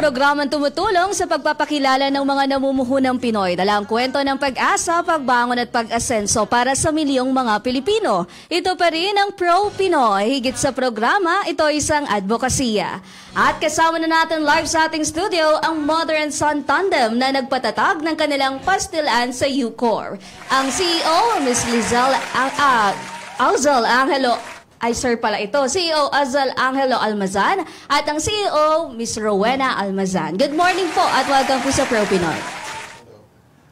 programang tumutulong sa pagpapakilala ng mga namumuhunang Pinoy. Dala ang kwento ng pag-asa, pagbangon at pag-asenso para sa milyong mga Pilipino. Ito pa rin ang Pro Pinoy. Higit sa programa, ito isang advokasya. At kasama na natin live sa ating studio ang Mother and Son Tandem na nagpatatag ng kanilang pastilan sa UCOR. Ang CEO, Ms. Lizelle Azal Angelo. Ay, sir pala ito. CEO Azal Angelo Almazan at ang CEO, Ms. Rowena Almazan. Good morning po at welcome po sa Pro Pinoy.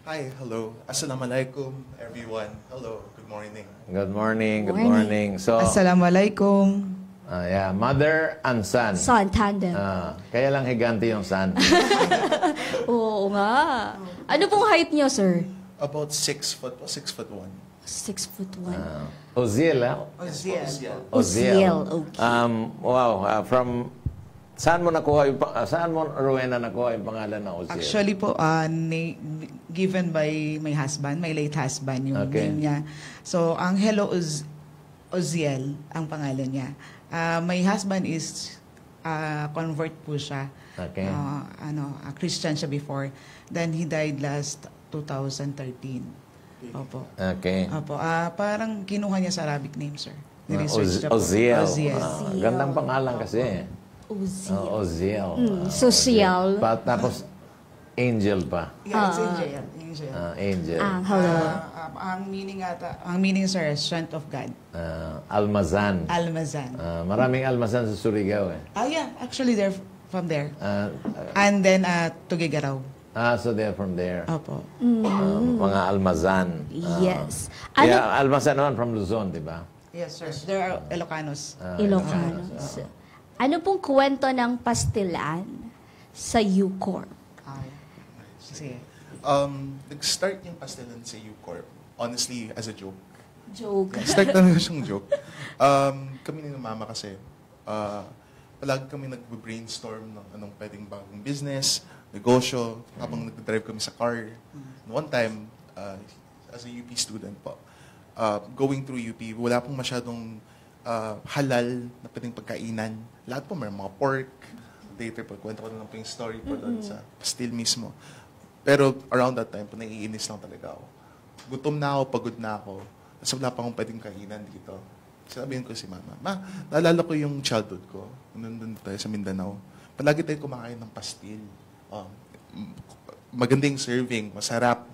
Hi, hello. Assalamualaikum, everyone. Hello, good morning. Good morning, good morning. So, Assalamualaikum. yeah, mother and son. Son Tandem. Kaya lang higante yung son. Oo nga. Ano pong height niyo, sir? About 6 foot, 6'1". 6'1". Oziel, Oziel, okay. Wow, from saan mo nakuha yung saan mo, Rowena, nakuha yung pangalan na Oziel? Actually po, given by my husband, my late husband, yung name niya. So, Angelo Oziel ang pangalan niya. My husband is convert po siya. Okay. Christian siya before. Then he died last 2013. Opo. Okay. Opo. Parang kinuha niya sa Arabic name, sir. Oziel. Oziel. Gandang pangalan kasi. Oziel. Oziel. Social. Tapos, angel pa. Yeah, it's Angel. Angel. Hello. Ang meaning, sir, strength of God. Almazan. Almazan. Maraming almazan sa Surigao eh. Yeah. Actually, they're from there. And then, Tugigaraw. So they're from there. Opo. Mga almazan. Yes. Kaya almazan naman from Luzon, di ba? Yes, sir. They're Ilocanos. Ilocanos. Ano pong kwento ng pastilan sa UCOR? Sige. Nag-start yung pastilan sa UCorp, honestly, as a joke. Joke. Start talaga siyang joke. Kami ni mama kasi, palagi kami nag-brainstorm ng anong pwedeng bagong business, negosyo, habang nag-drive kami sa car. One time, as a UP student po, going through UP, wala pong masyadong halal na pwedeng pagkainan. Lahat po, may mga pork. Later po, kwento ko na lang po yung story po doon sa pastil mismo. Pero around that time po, naiinis lang talaga ako. Gutom na ako, pagod na ako. Tapos wala pa akong pwedeng kainan dito. Sabihin ko si mama, naalala ko yung childhood ko. Nandun tayo sa Mindanao. Palagi tayo kumakain ng pastil. Magandang serving, masarap.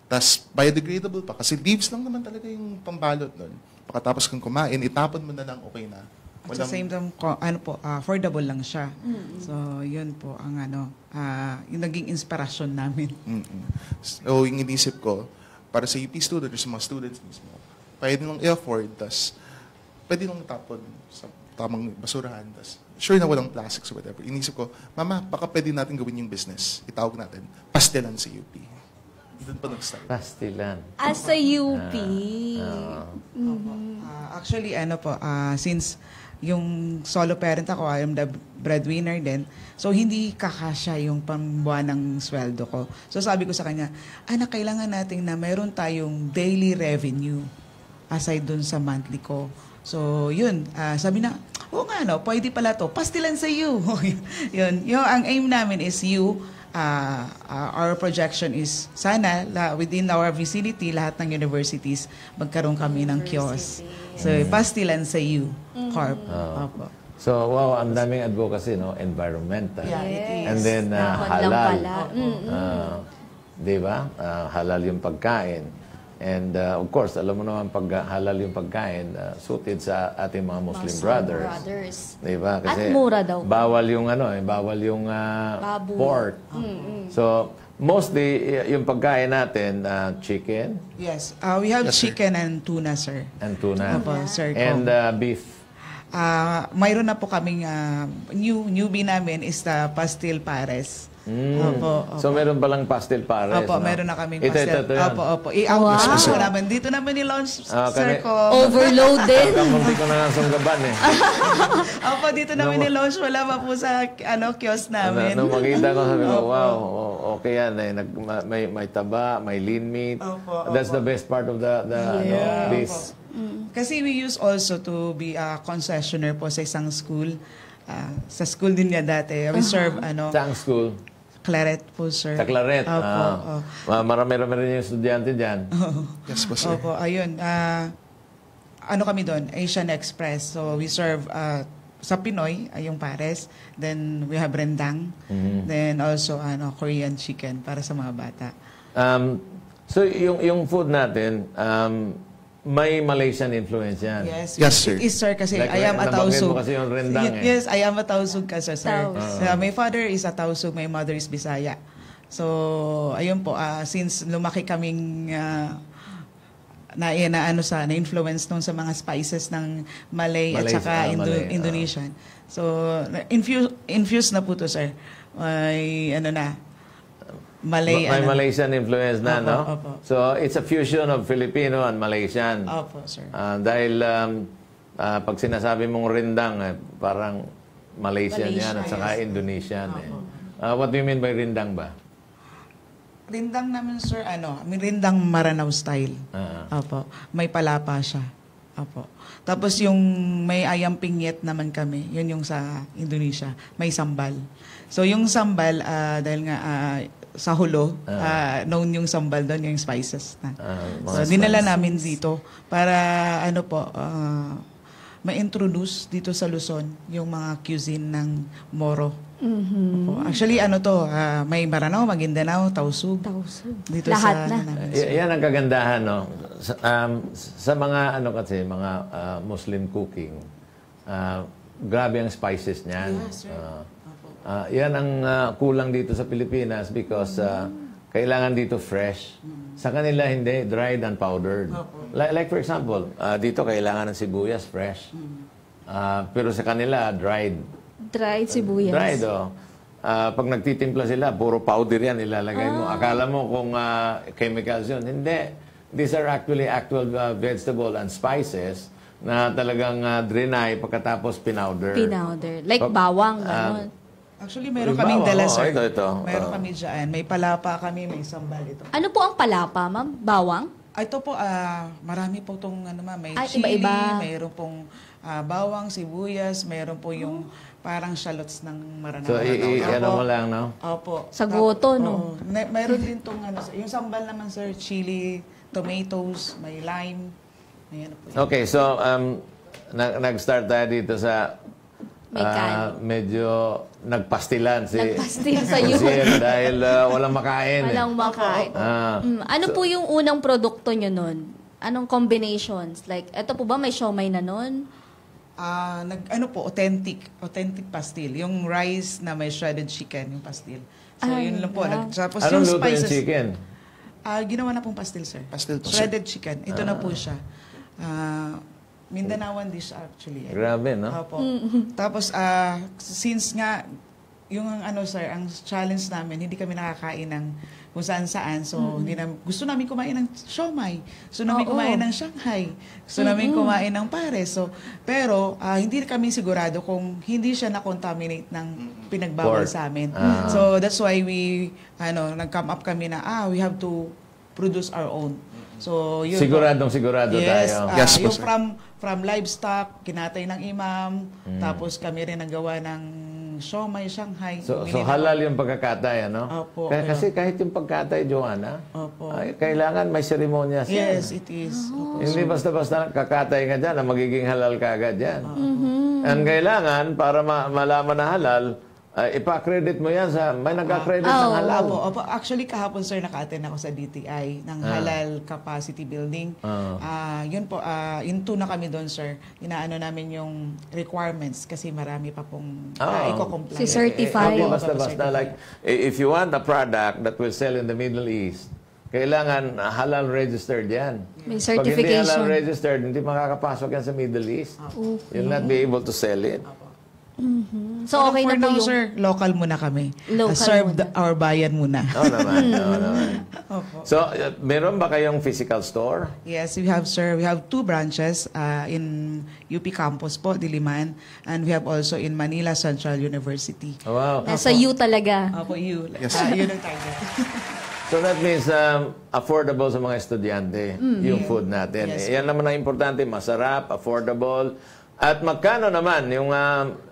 Tapos biodegradable pa. Kasi leaves lang naman talaga yung pambalot nun. Pagkatapos kang kumain, itapon mo na lang, okay na. At the same time, affordable lang siya. So, yun po ang yung naging inspirasyon namin. So, yung inisip ko, para sa UP students, sa mga students mismo, pwede nang i-afford, tas pwede nang tapon sa tamang basurahan, tas sure na walang plastics or whatever. Inisip ko, mama, baka pwede natin gawin yung business. Itawag natin, pastilan sa UP. Doon pa nag-start. Pastilan. As a UP. Actually, since yung solo parent ako, I am the breadwinner din. So, hindi kakasya yung pambuwan ng sweldo ko. So, sabi ko sa kanya, anak, kailangan natin na mayroon tayong daily revenue aside dun sa monthly ko. So, yun. Sabi na, oo nga, pwede pala to. Pastilan sa you. Yun. Ang aim namin is our projection is sana within our vicinity, lahat ng universities, magkaroon kami ng kiosk. So, pastilan sa you, Corp. Opo. So, wow, ang daming advocacy, no? Environmental. Yeah, it is. And then, halal. Di ba? Halal yung pagkain. And, of course, alam mo naman, pag halal yung pagkain, suited sa ating mga Muslim brothers. Di ba? Kasi at mura daw. Bawal yung, bawal yung pork. So, mostly, yung pagkain natin, chicken. Yes. We have chicken and tuna, sir. And tuna. Opo, sir. And beef. Mayroon na po kaming newbie namin is the pastil pares. Opo. So, meron palang pastil pares. Opo, meron na kaming pastil. Ito yan. Opo. I-out namin. Dito naman ni-launch, sir ko. Overloaded. Kamunti ko na nga sunggaban eh. Opo, dito namin ni-launch. Wala pa po sa kiosk namin. Nung makita ko, sabi ko, wow, okay yan eh. May taba, may lean meat. Opo. That's the best part of the this. Kasi we use also to be a concessionaire po sa isang school. sa school din niya dati. We serve, Saang school? Claret po, sir. Sa Claret. Opo. Marami-rami rin yung estudyante dyan. Yes po, sir. Opo, ayun. Ano kami doon? Asian Express. So, we serve sa Pinoy, yung pares. Then, we have rendang. Then, also, Korean chicken para sa mga bata. So, yung food natin, may Malaysian influence yan. Yes, sir. It is, sir, kasi Like, I am a nabanggit Tausug. mo kasi yung rendang eh. Yes, I am a Tausug kasi, sir. Tausug. My father is a Tausug, my mother is Bisaya. So, ayun po, since lumaki kaming na-influence nung sa mga spices ng Malay at saka Malay, Indonesian. So, infused na po to, sir. May, Malay. May Malaysian influence na, Opo, no? opo. So, it's a fusion of Filipino and Malaysian. Opo, sir. Dahil pag sinasabi mong rendang, parang Malaysian yan at saka Indonesian. What do you mean by rendang ba? Rindang naman, sir, rindang Maranao style. Opo. May palapa siya. Opo. Tapos yung may ayam pinyet naman kami, yun yung sa Indonesia. May sambal. So yung sambal, dahil nga sa hulo, known yung sambal doon, yung spices na. So dinala namin dito para ma-introduce dito sa Luzon yung mga cuisine ng Moro. Opo. Actually, may Maranao, Maguindanao, Tausug. Dito Lahat sa, na. Yan ang kagandahan, no? Sa mga, mga Muslim cooking, grabe ang spices niyan. Yan ang kulang dito sa Pilipinas because kailangan dito fresh. Sa kanila hindi, dried and powdered. Like for example, dito kailangan ng sibuyas fresh. Pero sa kanila, dried. Dried sibuyas. Dried, oh. Pag nagtitimpla sila, puro powder yan ilalagay mo. Akala mo kung chemicals yun. Hindi. These are actually actual vegetable and spices na talagang drenay pagkatapos pinowder. Pinowder. Like bawang, gano'n. Actually, meron kaming dala, sir. Ito. Meron kami dyan. May palapa kami, may sambal ito. Ano po ang palapa, ma'am? Bawang? Ito po, marami po itong, may Ay, chili, iba-iba. mayroon pong bawang, sibuyas, mayroon po yung parang shallots ng Maranao. So, ano mo lang, no? Opo. Sa goto, no? Mayroon din itong, yung sambal naman, sir, chili, tomatoes, may lime, may ano po. Okay, so, nag-start tayo dito sa medyo nagpastilan Nagpastil sa iyo. dahil walang makain. Walang makain. Ano po yung unang produkto nyo nun? Anong combinations? Like, eto po ba may siomay na nun? Authentic pastil. Yung rice na may shredded chicken, yung pastil. So, yun lang po. Tapos Anong yung luto yung spices. chicken? Ginawa na pong pastil, sir. Pastil po, sir. Shredded chicken. Ito na po siya. Mindanaoan dish actually. Grabe, no? Opo. Tapos, since nga, yung sir, ang challenge namin, hindi kami nakakain ng kung saan-saan. So, gusto namin kumain ng siomay. Gusto namin kumain ng Shanghai. Gusto namin kumain ng pares. So, pero, hindi kami sigurado kung hindi siya na-contaminate ng pinagbawal Pork. sa amin. So, that's why we, nag-come up kami na, we have to produce our own. So, yun. Sigurado Yes, tayo. Yes, po, yung sir. from livestock, kinatay ng imam, tapos kami rin nagawa ng siomay, Shanghai. So halal yung pagkakatay, ano? Opo. Kasi kahit yung pagkatay, Joanna, Opo. kailangan may seremonya siya. Yes, it is. Opo. Hindi basta-basta kakatay ka dyan na magiging halal ka agad yan. And kailangan, para malaman na halal, ipa-credit mo yan sa, may nag-accredit ng halal. Opo. Actually, kahapon, sir, naka-attend ako sa DTI ng Halal Capacity Building. Yun po, into na kami doon, sir. Inaano namin yung requirements kasi marami pa pong i-comply. Si certified. Hindi basta-basta. Like, if you want a product that will sell in the Middle East, kailangan halal registered yan. May Pag hindi certification. halal registered, hindi makakapasok yan sa Middle East. You'll not be able to sell it. So, okay for na po now, yung... sir, local muna kami. Local Serve muna. our bayan muna. Oo naman. So, meron ba kayong physical store? Yes, we have, sir. We have 2 branches in UP campus po, Diliman. And we have also in Manila Central University. Oh, wow. Nasa U talaga. Opo, you. Yes. Yun ang target. So that means affordable sa mga estudyante yung food natin. Yes. Yan naman ang importante, masarap, affordable, At magkano naman yung,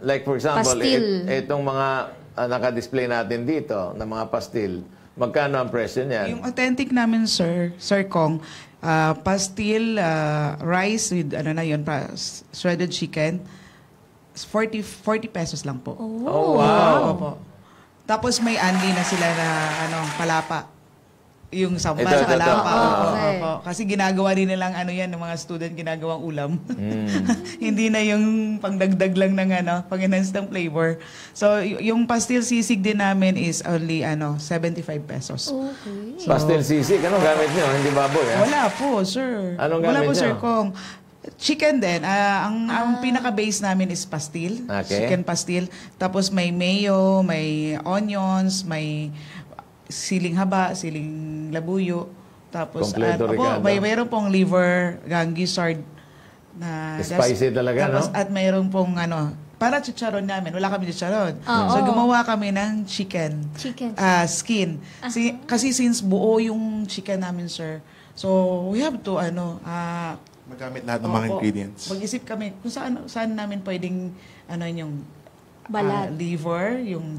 like for example, Pastil. itong mga naka-display natin dito na mga pastil, magkano ang presyo niyan? Yung authentic namin, Sir Kong, pastil, rice with, shredded chicken, 40 pesos lang po. Oh, wow. Opo. Tapos may anli na sila na, palapa. Yung samba Ito, sa ito. kalapa. Okay. Opo. Kasi ginagawa rin nilang ng mga student, ginagawang ulam. Hindi na yung pangdagdag lang ng pang-enhance ng flavor. So, yung pastil sisig din namin is only 75 pesos. Okay. Pastil sisig, anong gamit niyo? Hindi baboy, Wala po, sir. Anong Wala gamit po, Sir niyo? Kong. Chicken din. Ang pinaka-base namin is pastil. Okay. Chicken pastil. Tapos may mayo, may onions, may siling haba, siling labuyo. Tapos, Kompleto, Ricardo. mayroon pong liver, gangi sard. Na Spicy talaga, tapos, no? At mayroon pong para chicharon namin. Wala kami chicharon. Oo. So, gumawa kami ng chicken. Chicken. Skin. Kasi since buo yung chicken namin, sir, so we have to, Magamit lahat ng mga opo, ingredients. mag-isip kami kung saan namin pwedeng, yung Balat. liver, yung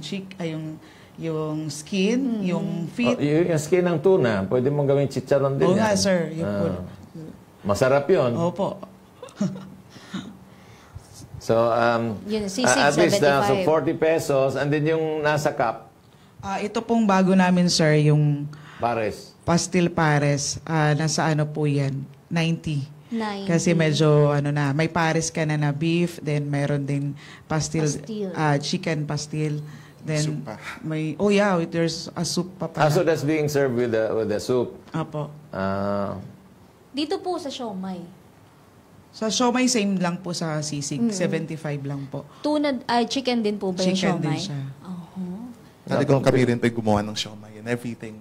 yung skin, yung feet. Yung skin ng tuna, pwede mong gawing chicharon din Oo yan. nga, sir. Yung po. Masarap yun. Opo. So, Yun, sisig, at least, 75. so 40 pesos, and then yung nasa cup, Ito pong bago namin, sir, yung pares. pastil pares. Nasa po yan? 90. 90. Kasi medyo, may pares ka na beef, then meron din pastil. Pastil. Chicken pastil. Then, Soup pa. there's a soup pa pala. So that's being served with the soup. Apo. Dito po sa siomay. Sa siomay, same lang po sa sisig. 75 lang po. Chicken din po ba yung Chicken din siomay? siya. Talagang kami rin pa gumawa ng siomay and everything.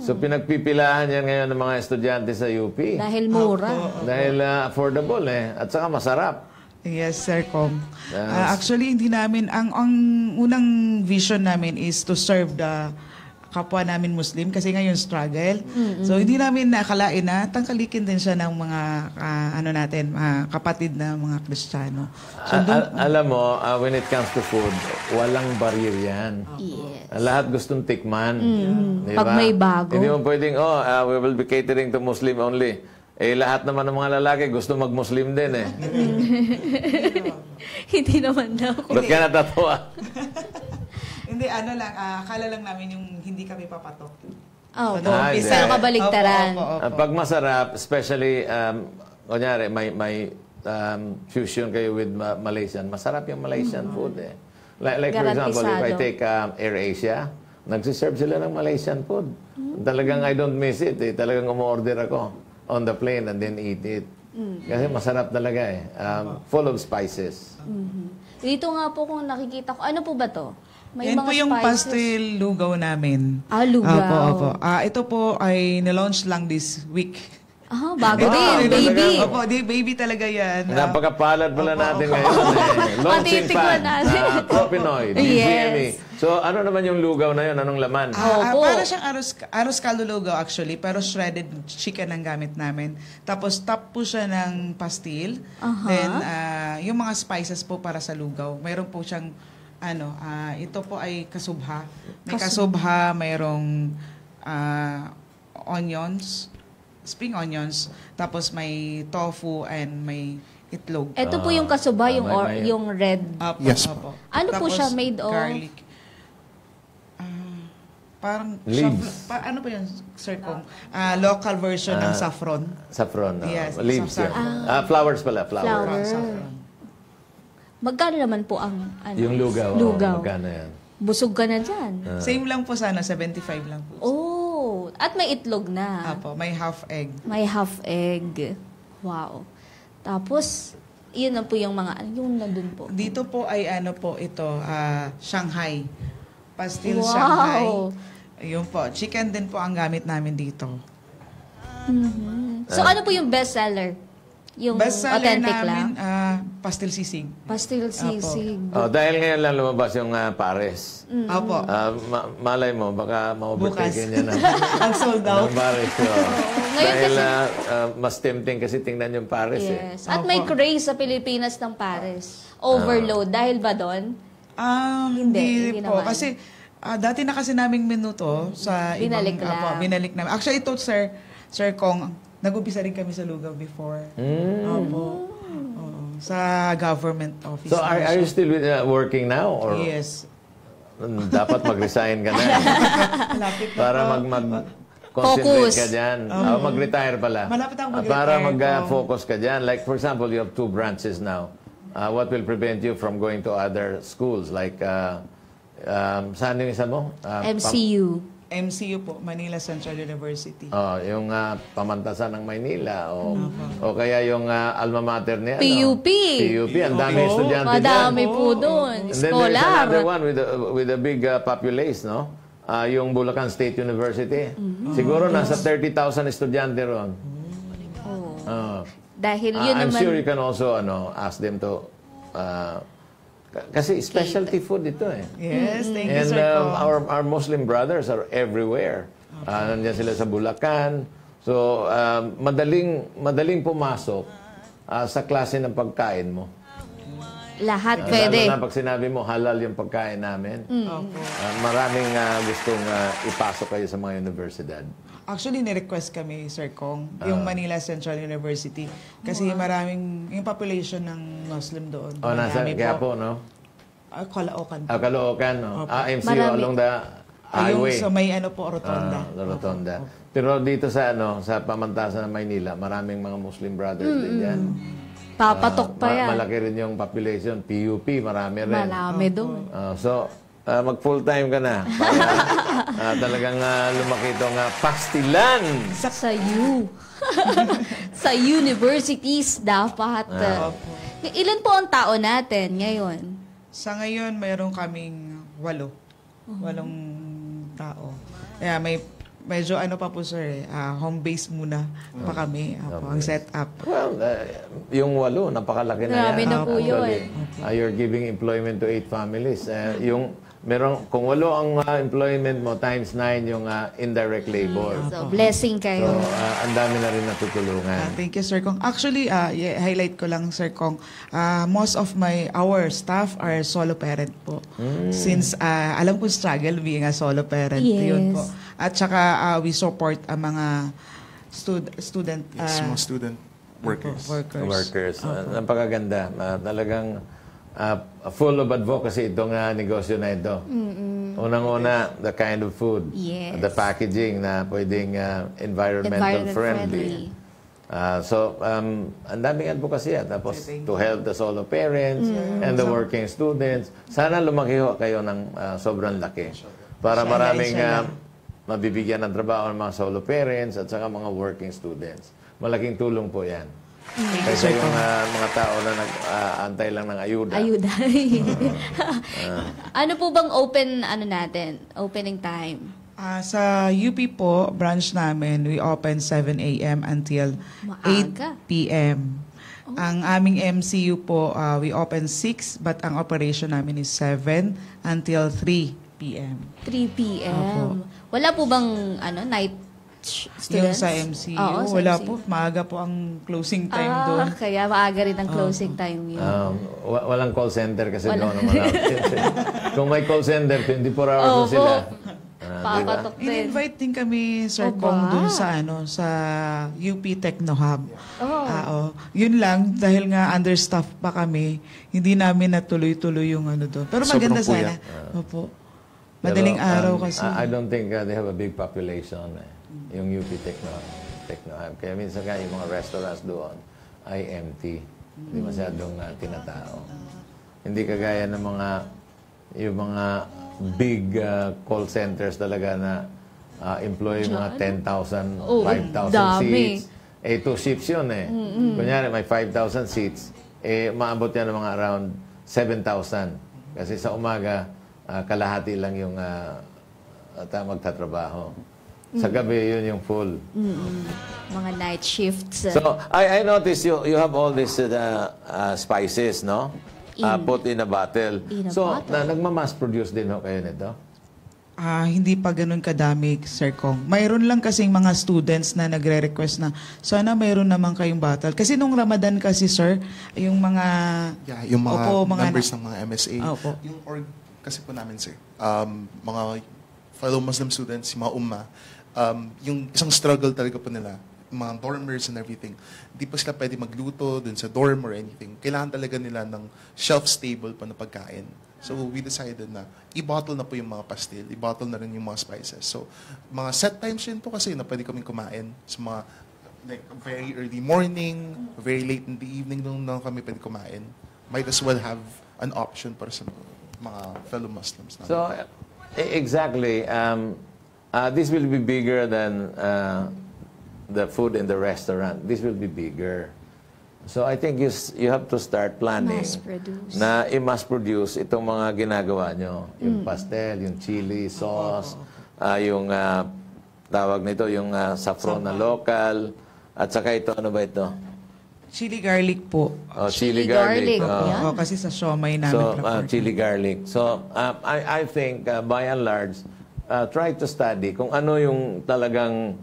So pinagpipilahan yan ngayon ng mga estudyante sa UP. Dahil mura. Dahil affordable at saka masarap. Yes, Sir Com. Yes. Actually, hindi namin, ang unang vision namin is to serve the kapwa namin Muslim kasi ngayon struggle. So, hindi namin nakalain na tangkalikin din siya ng mga, kapatid na mga Kristiyano. So, Alam mo, when it comes to food, walang barrier yan. Yes. Lahat gustong tikman. Di Pag ba? may bago. Hindi mo pwedeng, we will be catering to Muslim only. Lahat naman ng mga lalaki gusto mag-Muslim din Hindi naman daw. Ba't ka natatawa? hindi, akala lang namin yung hindi kami papatok. Oh, hindi. pero kabaligtaran. Opo. Pag masarap, especially, kunyari, may fusion kayo with Malaysian, masarap yung Malaysian food Like for example, if I Garantisado. take AirAsia, nagsiserve sila ng Malaysian food. Talagang I don't miss it Talagang umorder ako on the plane and then eat it. Kasi masarap talaga full of spices. Dito nga po kung nakikita ko, ano po ba to? May Yan mga po yung spices. pastil lugaw namin. Lugaw. Opo. Ito po ay nilaunch lang this week. Bago din, talaga? baby. Opo, baby talaga yan. Napakapalad pala natin ngayon. Launching Matitikman pan natin. sa Propinoy, DGME. Yes. So, ano naman yung lugaw na yun? Anong laman? Opo. Para siyang arroz caldo lugaw actually, pero shredded chicken ang gamit namin. Tapos top po siya ng pastil. Then yung mga spices po para sa lugaw. Mayroon po siyang ito po ay kasubha. May kasubha, mayroong onions, spring onions, tapos may tofu and may itlog. Ito po yung kasuba, yung red. Opo, Yes, opo. Ano po Tapos, siya, made of? garlic. Parang Leaves. ano po yun, Sir Kong? Local version ng saffron. Saffron. Yes, Leaves yun. saffron. Flowers pala. Flower. Saffron. Magkano naman po ang Yung lugaw. Lugaw. Magkano yan? Busog ka na dyan. Same lang po sana, 75 lang po. At may itlog na. Apo, may half egg. May half egg. Wow. Tapos, yun na po yung mga, yung nandun po. Dito po ay ito, Shanghai. Pastil Wow. Shanghai. Ayun po. Chicken din po ang gamit namin dito. So, ano po yung best seller? Yung Bestseller authentic namin, lang? pastel sisig. Pastel sisig. Dahil ngayon lang lumabas yung pares. Opo. Malay mo, baka ma-overtake Bukas. niya ng, Ang sold out. ng pares. So, Ngayon dahil kasi- mas tempting kasi tingnan yung pares Yes. At may craze sa Pilipinas ng pares. Overload. Dahil ba doon? Hindi Hindi po. naman. Kasi dati na kasi naming menu to sa Binalik ibang, lang. binalik namin. Actually, ito, Sir Kong, nag-umpisa rin kami sa Lugaw before. Opo. Oo. Sa government office. So, na are you siya. still working now? Or Yes. dapat mag-resign ka na Malapit na para po. concentrate Focus. ka dyan. Mag-retire pala. Malapit ako mag-retire Para po. mag-focus ka dyan. Like, for example, you have 2 branches now. What will prevent you from going to other schools? Like, saan yung isa mo? MCU. MCU po, Manila Central University. Yung pamantasan ng Maynila o kaya yung alma mater niya. PUP. PUP. Ang daming estudyante dyan. Madami po doon. And then there's Scholar. another one with a big populace, no? Yung Bulacan State University. Siguro nasa 30,000 estudyante ron. Dahil yun I'm naman. sure you can also ask them to kasi specialty food ito eh. Yes, thank you, And Sir Kong. our Muslim brothers are everywhere. Nandiyan sila sa Bulacan. So, madaling pumasok sa klase ng pagkain mo. Lahat Lalo pwede. na pag sinabi mo, halal yung pagkain namin. Opo. Maraming gustong ipasok kayo sa mga universidad. Actually, ni-request kami, Sir Kong, yung Manila Central University. Kasi maraming, yung population ng Muslim doon. Nasa marami Quiapo, no? Caloocan. Caloocan, no? MCO Marami. along the Yung highway. sa may ano po, Rotonda. Rotonda. Pero dito sa Pamantasan ng Maynila, maraming mga Muslim brothers din yan. Papatok pa yan. Malaki rin yung population. PUP, marami rin. Marami doon. So, mag full-time ka na para talagang lumaki itong pastilan. Sa U. Sa universities dapat. Ilan po ang tao natin ngayon? Sa ngayon, mayroon kaming 8. 8 tao. Kaya medyo ano pa po, sir, home base muna pa kami. Ang setup. Well, yung 8, napakalaki na Grabe yan. na po Actually, yun. You're giving employment to 8 families. Kung 8 ang employment mo, times 9 yung indirect labor. So, blessing So, kayo. ang dami na rin natutulungan. Thank you, Sir Kong. Actually, highlight ko lang, Sir Kong, most of our staff are solo parent po. Since alam ko struggle being a solo parent. Yes. Yun po. At saka we support ang mga student Yes, mga student workers. workers. Napakaganda. Talagang full of advocacy itong negosyo na ito. Unang-una, the kind of food. Yes. The packaging na pwedeng environmental friendly. Ang daming advocacy. Tapos, to help the solo parents and the working students. Sana lumaki ho kayo ng sobrang laki. Para maraming mabibigyan ng trabaho ng mga solo parents at saka mga working students. Malaking tulong po yan. Kaysa yung mga tao na nag-antay lang ng ayuda. Ayuda. Ano po bang opening time? Sa UP po, branch namin, we open 7 a.m. until Maaga. 8 p.m. Ang aming MCU po, we open 6, but ang operation namin is 7 until 3 p.m. 3 p.m. Wala po bang night students? Yung sa MCU, Oo, sa wala MCU. po. Maaga po ang closing time doon. Kaya maaga rin ang closing time yun. Walang call center kasi Wala. doon naman. Kung may call center, 24 hours na sila. Papatok din. In-invite din kami, Sir Oba. Kong, dun sa UP Techno Hub. Yun lang, dahil nga understaffed pa kami, hindi namin natuloy-tuloy yung doon. Pero maganda Sobrang sana. Opo. Madaling araw kasi. I don't think they have a big population. Yung UP Techno Hub. Kaya minsan nga yung mga restaurants doon ay empty. Hindi masyadong tinatao. Hindi kagaya ng yung mga big call centers talaga na employ mga 10,000, 5,000 dami. seats. 2 shifts yun Kunyari, may 5,000 seats. Maabot yan ng mga around 7,000. Kasi sa umaga, kalahati lang yung magtatrabaho. Sa gabi, yun yung full. Mga night shifts. So, I noticed you have all these spices, no? Put in a bottle. In a so, bottle. nagmamass produce din ho kayo nito? Hindi pa ganun kadami, Sir Kong. Mayroon lang kasing mga students na nagre-request na sana mayroon naman kayong bottle. Kasi nung Ramadan kasi, sir, yung mga... Yeah, yung mga Opo, members ng mga MSA. Opo. Yung org kasi po namin, sir, mga fellow Muslim students, yung mga yung isang struggle talaga po nila, mga dormers and everything, hindi pa sila pwede magluto dun sa dorm or anything. Kailangan talaga nila ng shelf-stable pa na pagkain. So, we decided na i-bottle na po yung mga pastil, i-bottle na rin yung mga spices. So, mga set times yun po kasi na pwede kaming kumain sa mga like very early morning, very late in the evening nung kami pwede kumain. Might as well have an option para sa mga fellow Muslims. So, exactly. This will be bigger than the food in the restaurant. This will be bigger. So I think you have to start planning Mass produce. na i-mass produce itong mga ginagawa nyo. Yung pastel, yung chili sauce, yung tawag nito, yung saffron na local, at saka ito, ano ba ito? Chili garlic po. Oh, Chili garlic. Yan. Kasi sa siomay namin. So, prefer. chili garlic. So, I think, by and large, try to study kung ano yung talagang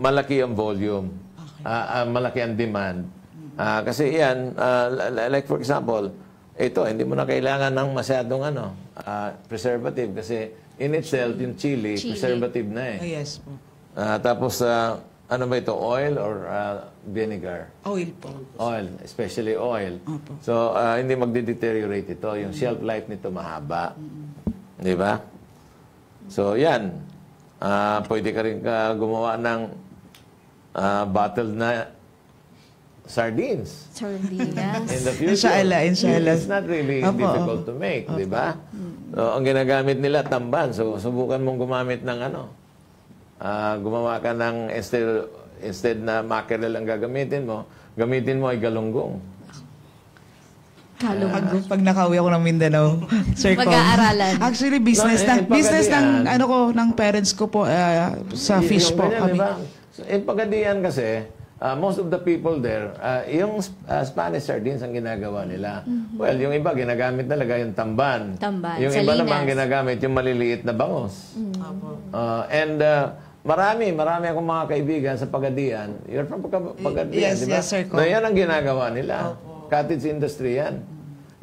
malaki ang volume, malaki ang demand. Kasi yan, like for example, ito, hindi mo na kailangan ng masyadong preservative kasi in itself, yung chili. Preservative na eh. Yes po. Tapos, ano ba ito? Oil or vinegar? Oil po. Oil, especially oil. Opo. So, hindi magde-deteriorate ito. Yung shelf life nito mahaba. Di ba? So, yan. Pwede ka rin gumawa ng bottled na sardines Sardinas. in the future. Inshallah. It's not really difficult to make, di ba? So, ang ginagamit nila, tamban. So, subukan mong gumamit ng gumawa ka ng instead na mackerel ang gagamitin mo ay galunggong. Pag nakauwi ako ng Mindanao, Sir Kong. Mag-aaralan. Actually, business Pagadian. ng parents ko po sa fish Yung po ganyan, kami. diba? So, in Pagadian kasi, most of the people there, yung Spanish sardines ang ginagawa nila. Well, yung iba, ginagamit talaga yung tamban. Tamban, Yung iba salinas. naman ginagamit yung maliliit na bangus. And marami akong mga kaibigan sa Pagadian. You're from Pagadian, Yes, di ba? yes, Sir Kong. Na yan ang ginagawa nila. Cottage industry yan.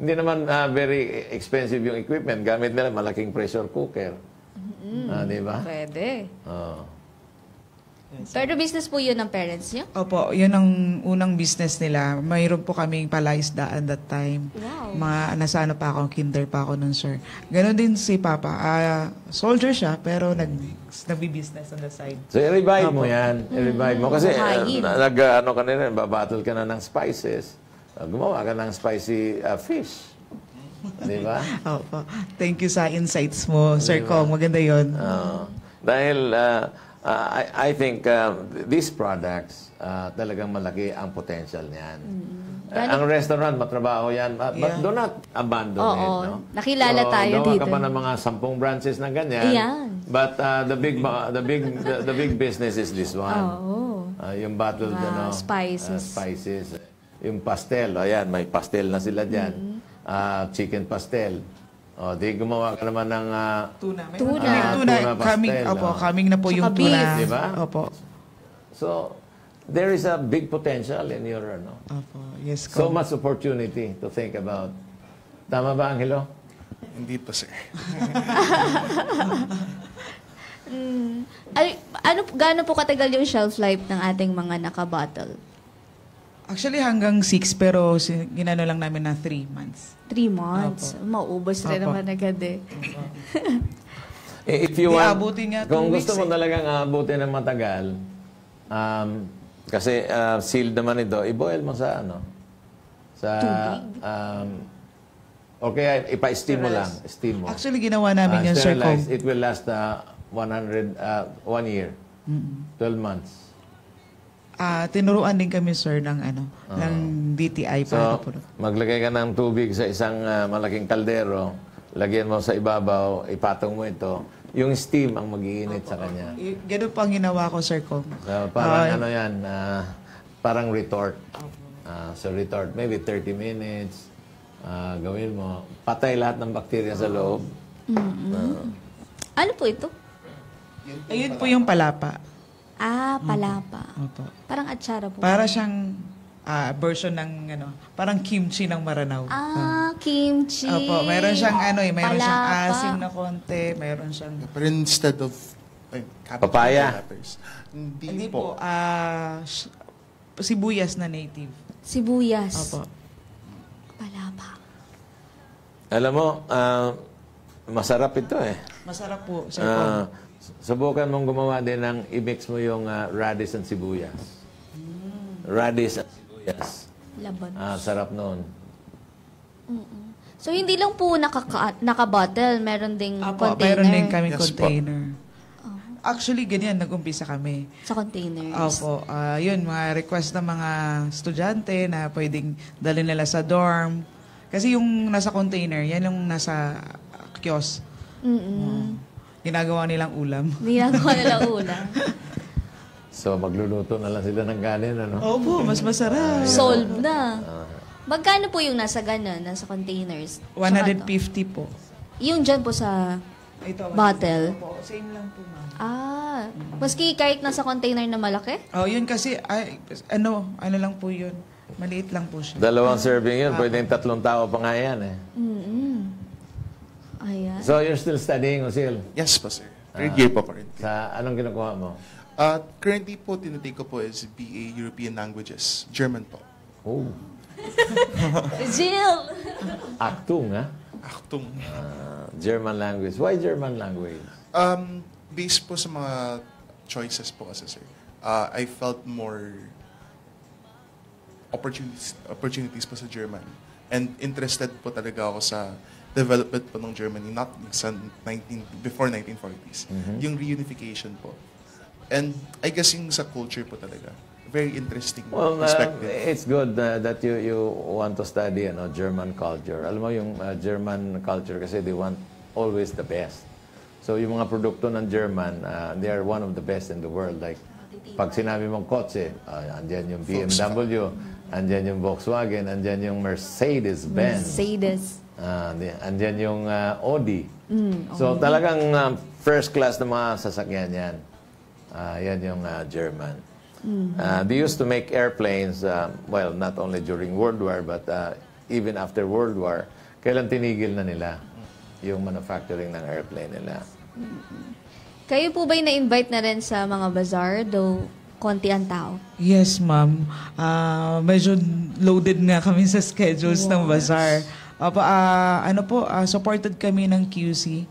Hindi naman very expensive yung equipment. Gamit nila malaking pressure cooker. Di ba? Pwede. Pero business po yun ng parents niyo? Opo, yun ang unang business nila. Mayroon po kaming palaisdaan that time. Wow. Nasa pa ako, kinder pa ako nun, sir. Ganon din si Papa. Soldier siya, pero nagbi-business on the side. So, i-revive mo yan. I-revive mo. Kasi, Buhayin. ka na rin, babattle ka na ng spices. Gumawa ka ng spicy fish. Di ba? Opo. Thank you sa insights mo, Sir Kong. Maganda yun. Dahil, I think these products, talagang malaki ang potential niyan. Ang restaurant, matrabaho yan. But do not abandon it. No? Nakilala tayo gawa dito. ka pa ng mga 10 branches na ganyan. Ayan. But the big business is this one. Yung bottled spices. Yung pastel. Ayan, may pastel na sila dyan. Chicken pastel. Di gumawa ka naman ng Tuna. tuna pastel. Coming na po Saka yung tuna. beef. Diba? Opo. So, there is a big potential in your, Opo. Yes, so Kong. much opportunity to think about. Tama ba, Angelo? Hindi pa, sir. Gaano po katagal yung shelf life ng ating mga naka-bottle? Actually, hanggang 6, pero ginano lang namin na 3 months. 3 months. Opo. Maubos rin Opo. naman agad eh. If you Di, want, abutin nga 2 kung weeks gusto mo talagang abutin ng matagal, kasi sealed naman ito, i-boil mo sa or kaya ipa-steam mo lang. Steam mo. Actually, ginawa namin yan, Sir Kong. Sterilized, it will last 1 year. 12 months. Tinuruan din kami, sir, ng ng DTI So, para po. maglagay ka ng tubig sa isang malaking kaldero, lagyan mo sa ibabaw, ipatong mo ito, yung steam ang mag-iinit sa kanya. Ganun po ang ginawa ko, Sir Kong. Parang ano yan, parang retort. So retort, maybe 30 minutes, gawin mo. Patay lahat ng bakterya sa loob. Ano po ito? Ayun po yung palapa. Palapa. Opo. Parang atsara po. Para siyang version ng parang kimchi ng Maranao. Kimchi. Opo, meron siyang meron siyang Palapa. asim na konti, meron siyang Pero instead of cabbage Papaya. and peppers, hindi hindi po. po sibuyas na native. Sibuyas. Opo. Palapa. Alam mo, masarap ito eh. Masarap po, Sir Kong. Subukan mong gumawa din ng i-mix mo yung radish and sibuyas. Radish and sibuyas. Laban. Sarap noon. So, hindi lang po naka-bottle. Meron ding Opo, container. meron din kaming Yes po. container. Actually, ganyan, nag-umpisa kami. Sa containers. Opo, yun, mga request ng mga estudyante na pwedeng dalhin nila sa dorm. Kasi yung nasa container, yan yung nasa kiosk. Ginagawa nilang ulam. Ginagawa nila ulam. So, magluluto na lang sila ng kanin, ano? Opo, mas masarap. Solved na. Magkano po yung nasa ganun, nasa containers? 150 Tsaka to? po. Yung dyan po sa Ito, bottle? Opo, same lang po, ma'am. Maski kahit nasa container na malaki? Oh, yun kasi, ano lang po yun. Maliit lang po siya. Dalawang serving yun, pwedeng 3 tao pa nga yan eh. Ayan. So, you're still studying, Usil? Yes po, sir. Third year po currently. Sa anong kinukuha mo? Currently po, tinitake ko po is BA European Languages. German po. Oh, Jill! Aktung, ha? Achtung. German language. Why German language? Based po sa mga choices po kasi, sir. I felt more opportunities po sa German. And interested po talaga ako sa development po ng Germany, not sa before 1940s. Yung reunification po. And I guess yung sa culture po talaga. Very interesting perspective. It's good that you want to study German culture. Alam mo yung German culture kasi they want always the best. So yung mga produkto ng German, they are one of the best in the world. Like pag sinabi mong kotse, andyan yung BMW, andyan yung Volkswagen, andyan yung Mercedes-Benz. Mercedes. Andyan yung Audi. So talagang first class na mga sasakyan yan. Yan yung German. They used to make airplanes, well, not only during World War, but even after World War. Kailan tinigil na nila yung manufacturing ng airplane nila? Kayo po ba'y na-invite na rin sa mga bazaar, though konti ang tao? Yes, ma'am. Medyo loaded nga kami sa schedules ng bazaar. Opo, supported kami ng QC.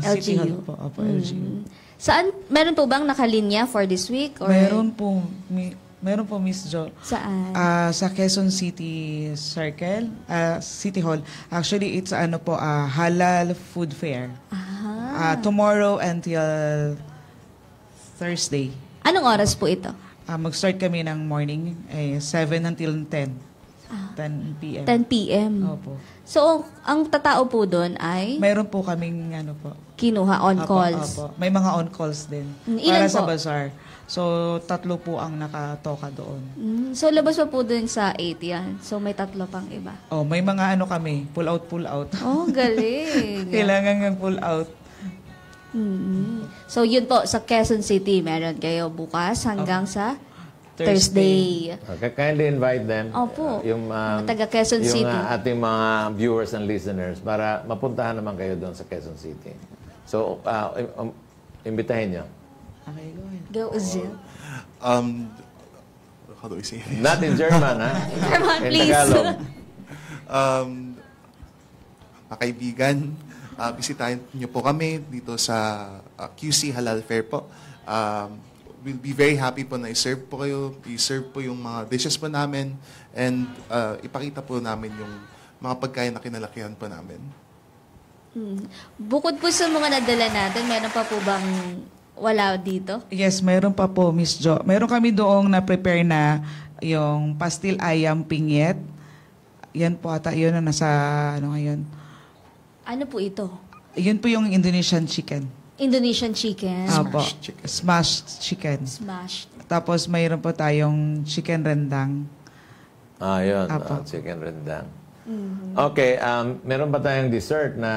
City Hall LGU. po. Opo, LGU. Saan? Meron po bang nakalinya for this week? Or Meron po, Miss Jo. Saan? Sa Quezon City Circle, City Hall. Actually, it's halal food fair. Tomorrow until Thursday. Anong oras po ito? Mag-start kami ng morning, 7 until 10. 10 p.m. 10 p.m. Opo. So, ang tatao po doon ay Mayroon po kaming kinuha on Opo, calls. opo. May mga on-calls din. Ilan Para sa po? bazaar. So, 3 po ang nakatoka doon. So, labas pa po doon sa 8 yan. So, may 3 pang iba. Oh, may mga kami, pull out. Oh, galing. Kailangan ng pull out. So, yun po, sa Quezon City, meron kayo bukas hanggang sa Thursday. Okay, kindly invite them. Opo. Yung Mga taga Quezon yung, City. ating mga viewers and listeners para mapuntahan naman kayo doon sa Quezon City. So, imbitahin nyo. Okay, go ahead. Go, Jill. How do I say it? Not in German, ha? German, In please. Tagalog. Mga kaibigan, bisitahin niyo po kami dito sa QC Halal Fair po. We'll be very happy po na i-serve po kayo. I-serve po yung mga dishes po namin and ipakita po namin yung mga pagkain na kinalakihan po namin. Bukod po sa mga nadala natin, meron pa po bang wala dito? Yes, meron pa po, Miss Jo. Meron kami doong na-prepare na yung pastil ayam pinyet. Yan po ata, yun na nasa, ngayon, Ano po ito? Yun po yung Indonesian chicken. Indonesian chicken. Apo. Smashed chicken. Smashed chicken. Smashed. Tapos mayroon po tayong chicken rendang. Yun. Apo. Chicken rendang. Okay, meron ba tayong dessert na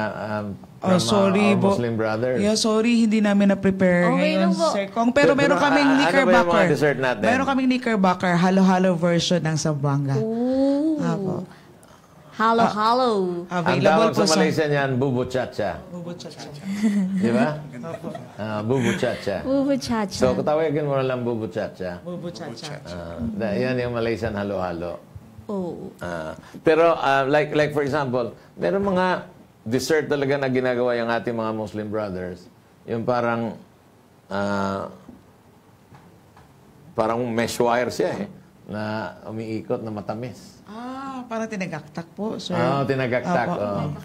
from Sorry, our Muslim brothers? Yeah, sorry, hindi namin na-prepare Okay lang ngayon, po. Sir Kong. Pero meron kaming ano ba yung knickerbocker. mga dessert natin? Meron kaming knickerbocker, halo-halo version ng Zamboanga. Ooh. Apo. Halo-halo. Ang Available tawag po sa Malaysia niyan, bubu chacha. Di ba? Bubu chacha. Uhu chacha. So, tawagin mo na lang bubu chacha. Bubu chacha. Yan yung Malaysian halo-halo. Oh. Pero like for example, meron mga dessert talaga na ginagawa yung ating mga Muslim brothers. Yung parang mesh wire siya na umiikot na matamis. Parang tinagaktak po, sir. Tinagaktak. Apo.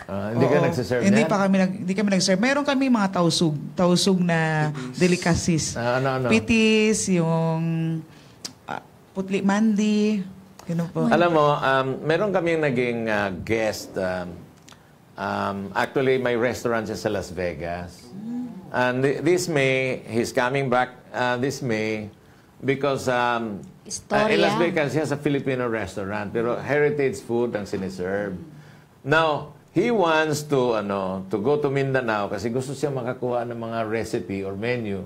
Hindi ka nagsiserve Hindi niyan? hindi kami nag-serve. Meron kami mga tausug na delicacies. Ano? Pitis, yung putli mandi, ganun po. Alam mo, meron kaming naging guest. Actually, may restaurant siya sa Las Vegas. And this May, he's coming back this May because in Las Vegas, he has a Filipino restaurant. Pero heritage food ang siniserve. Now, he wants to go to Mindanao kasi gusto siya makakuha ng mga recipe or menu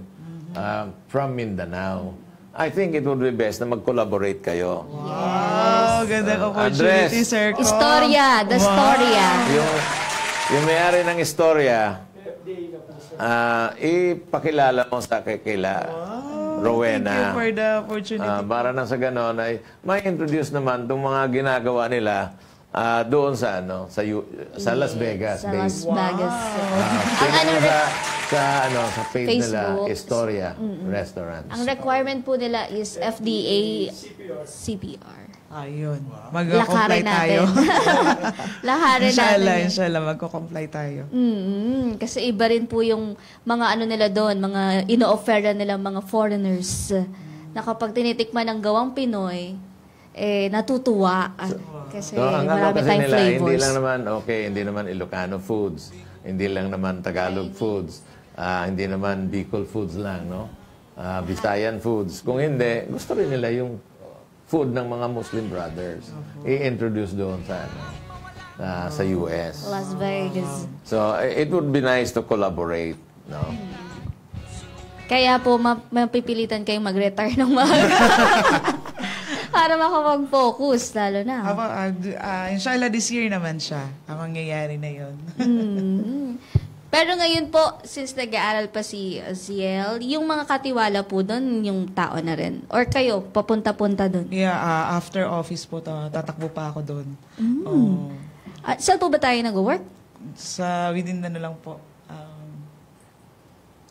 from Mindanao. I think it would be best na mag-collaborate kayo. Wow, gandang opportunity, Andres. sir. Kong. Istorya, the storya. Yung may-ari ng istorya, ipakilala mo sa kila Rowena. Thank you for the opportunity. Para na sa ganon ay may introduce naman itong mga ginagawa nila doon sa Las Vegas. Sa Las based. Vegas. Tingnan mo sa page nila, Facebook. Historia Restaurants. Ang requirement po nila is FDA CPR. Ayun. Lakarin Mag-comply tayo. natin. Lakarin natin. Inshallah, magko-comply tayo. Kasi iba rin po yung mga nila doon, mga ino-offera nila mga foreigners na kapag tinitikman ng gawang Pinoy, natutuwa. Kasi ang marami kasi tayong nila, flavors. hindi naman Ilocano foods, hindi lang naman Tagalog foods, hindi naman Bicol foods lang, no? Visayan foods. Kung hindi, gusto rin nila yung food ng mga Muslim brothers. I-introduce doon sa US. Las Vegas. So, it would be nice to collaborate, no? Kaya po, mapipilitan kayong mag-retire ng mga para makapag-focus, lalo na. Inshallah, this year naman siya. Ang mangyayari na yun. Pero ngayon po, since nag-aaral pa si Aziel, yung mga katiwala po doon, yung tao na rin? Or kayo, papunta-punta doon? Yeah, after office po, tatakbo pa ako doon. Saan po ba tayo nag-work? Within lang po.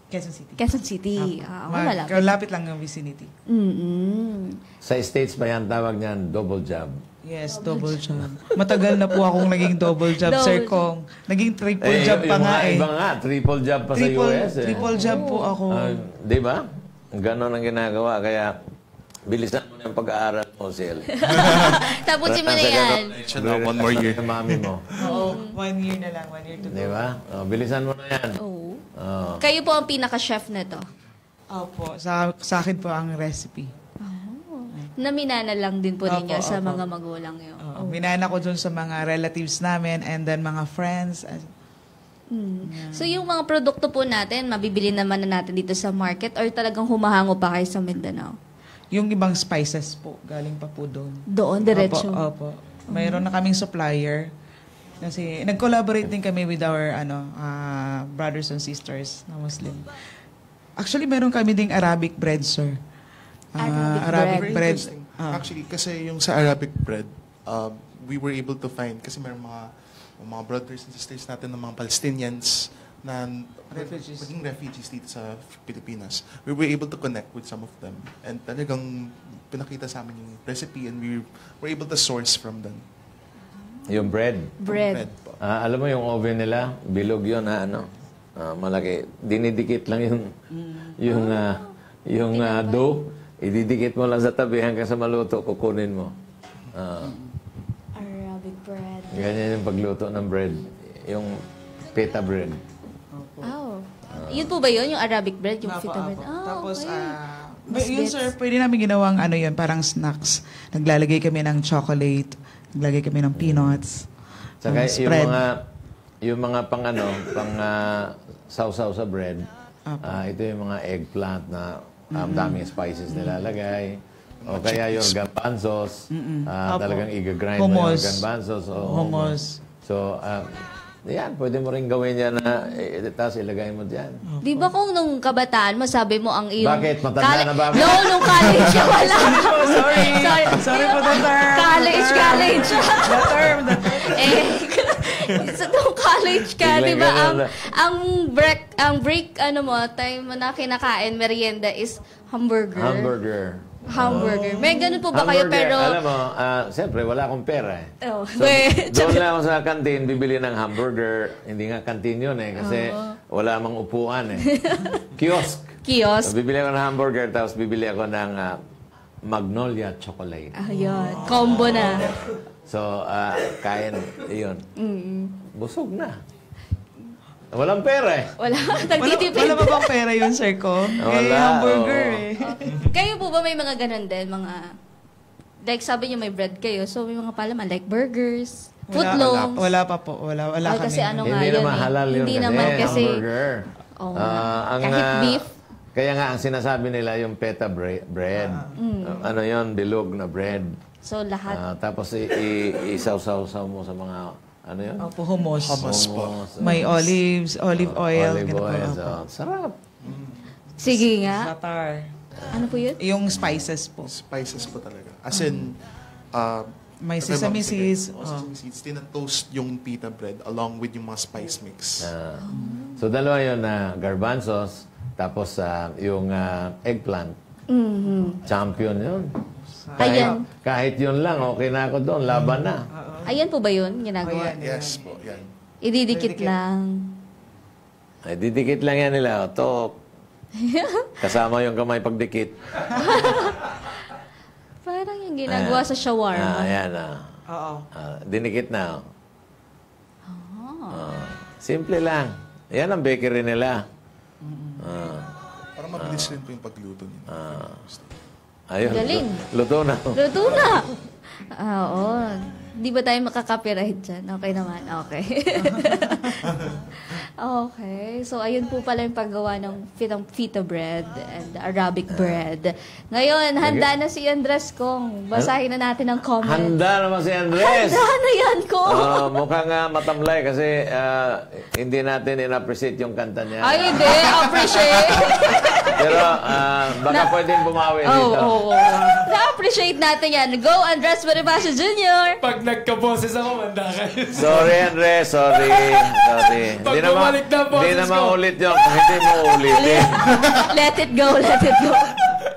Quezon City. Quezon City. Malapit. Malapit lang ng vicinity. Sa States ba yan, tawag niyan, double job. Yes, double job. Matagal na po akong naging double job, Sir Kong. Naging triple job pa nga Iba nga, triple job pa sa US. Triple job po ako. Di ba? Ganon ang ginagawa. Kaya, bilisan mo na yung pag-aaral mo, Sil. Tapusin mo na yan. One more year. Sa mami mo. Oo, 1 year na lang, 1 year to go. Di ba? Bilisan mo na yan. Oo. Kayo po ang pinaka-chef na to. Opo, sa akin po ang recipe. Naminana lang din po ninyo Opo, sa opo. mga magulang yun. Minana ko dun sa mga relatives namin and then mga friends. So yung mga produkto po natin, mabibili naman na natin dito sa market or talagang humahango pa kayo sa Mindanao? Yung ibang spices po, galing pa po doon. Doon, diretso? Opo. Mayroon na kaming supplier. Kasi nag-collaborate din kami with our brothers and sisters na Muslim. Actually, meron kami ding Arabic bread, sir. Arabic Very bread. interesting. Actually, kasi yung sa Arabic bread, we were able to find, kasi may mga brothers and sisters natin ng mga Palestinians na maging refugees dito sa Pilipinas. We were able to connect with some of them. And talagang pinakita sa amin yung recipe and we were able to source from them. Yung bread. Bread. Po. Alam mo yung oven nila, bilog yun malaki. Dinidikit lang yung dough. Ididikit mo lang sa tabi hanggang sa maluto, kukunin mo. Arabic bread. Ganyan yung pagluto ng bread. yung pita bread. Oh. Yun po ba yun? Yung Arabic bread? Yung Apo, fita bread? apo. Ah, Tapos, okay. yun sir, pwede namin ginawang ano yun, parang snacks. Naglalagay kami ng chocolate, naglalagay kami ng peanuts, Saka spread. yung mga pang sausaw sa bread, ito yung mga eggplant na daming spices nilalagay. O kaya yung garbanzos, talagang i-grind mo yung Hummus. garbanzos. O Hummus. So, yan, pwede mo rin gawin yan na, tapos ilagay mo dyan. Di ba kung nung kabataan mo, sabi mo ang iyong... Bakit? Matanda na ba ako? No, nung college ka wala. Sorry. Sorry po, the term. College. The term. So, nung college ka, Biglang di ba, ganun na. ang break, time mo na kinakain, merienda is hamburger. Hamburger. May ganun po ba kayo, pero... Alam mo, siyempre, wala akong pera eh. Oh, So, doon lang ako sa kantin, bibili ng hamburger. Hindi nga kantin yun eh, kasi wala mang upuan eh. Kiosk. So, bibili ako ng hamburger, tapos bibili ako ng Magnolia chocolate. Ayun, combo na. So, kain, yun. Busog na. Walang pera eh. Wala, nagtitipid. Wala ba bang pera yun, sir ko? Wala, Hamburger oo. eh. Kayo po ba may mga ganun din? Like sabi niyo may bread kayo, so may mga palaman like burgers, footlongs. Wala pa po. Wala Ay, kami. kasi ano nga Hindi yun naman eh. halal yun Hindi naman kasi... hamburger. Oh, Ang, kahit beef. Kaya nga, ang sinasabi nila yung pita bread. Ano yun? Bilog na bread. So lahat. Tapos isaw-saw mo sa mga, ano yun? Opo, hummus. Hummus po. May olive oil. Olive ganun po, oil. opo. So, sarap. Sige nga. Satar. Ano po yun? Yung spices po. Spices po talaga. As in, May sesame seeds. Sesame seeds. Tinatoast yung pita bread along with yung mga spice mix. So, dalawa yun na garbanzos, tapos yung eggplant. Champion yun. Ayan. Kahit yun lang, okay na ako doon. Laban na. Ayan po ba yun? Ginagawa? Yes po, yan. Ididikit lang. Ay, didikit lang yan nila. Tok. Kasama yung kamay pagdikit. Parang yung ginagawa sa shawarma. Ayan. Oo. Dinikit na. Simple lang. Yan ang bakery nila. Para mabilis rin po yung pagluto nila. Ayun. Galing. Luto na. Luto na. Oo. Di ba tayo makaka-copyright dyan? Okay naman. Okay. Okay. So, ayun po pala yung paggawa ng fita bread and Arabic bread. Ngayon, handa na si Andres Kong. Basahin na natin ang comment. Handa naman si Andres. Handa na yan, Kong. Mukhang matamlay kasi hindi natin in-appreciate yung kanta niya. Ay, hindi. Appreciate. Pero baka pwedeng bumawi dito. Oo. Na-appreciate natin yan. Go, Andres Bonifacio Jr. Pag nagka-boses ako, manda kayo. Sorry, Andres. Sorry. Pag bumalik na boses Hindi naman ko. ulit yun. Kung hindi mo ulitin. Let it go, let it go.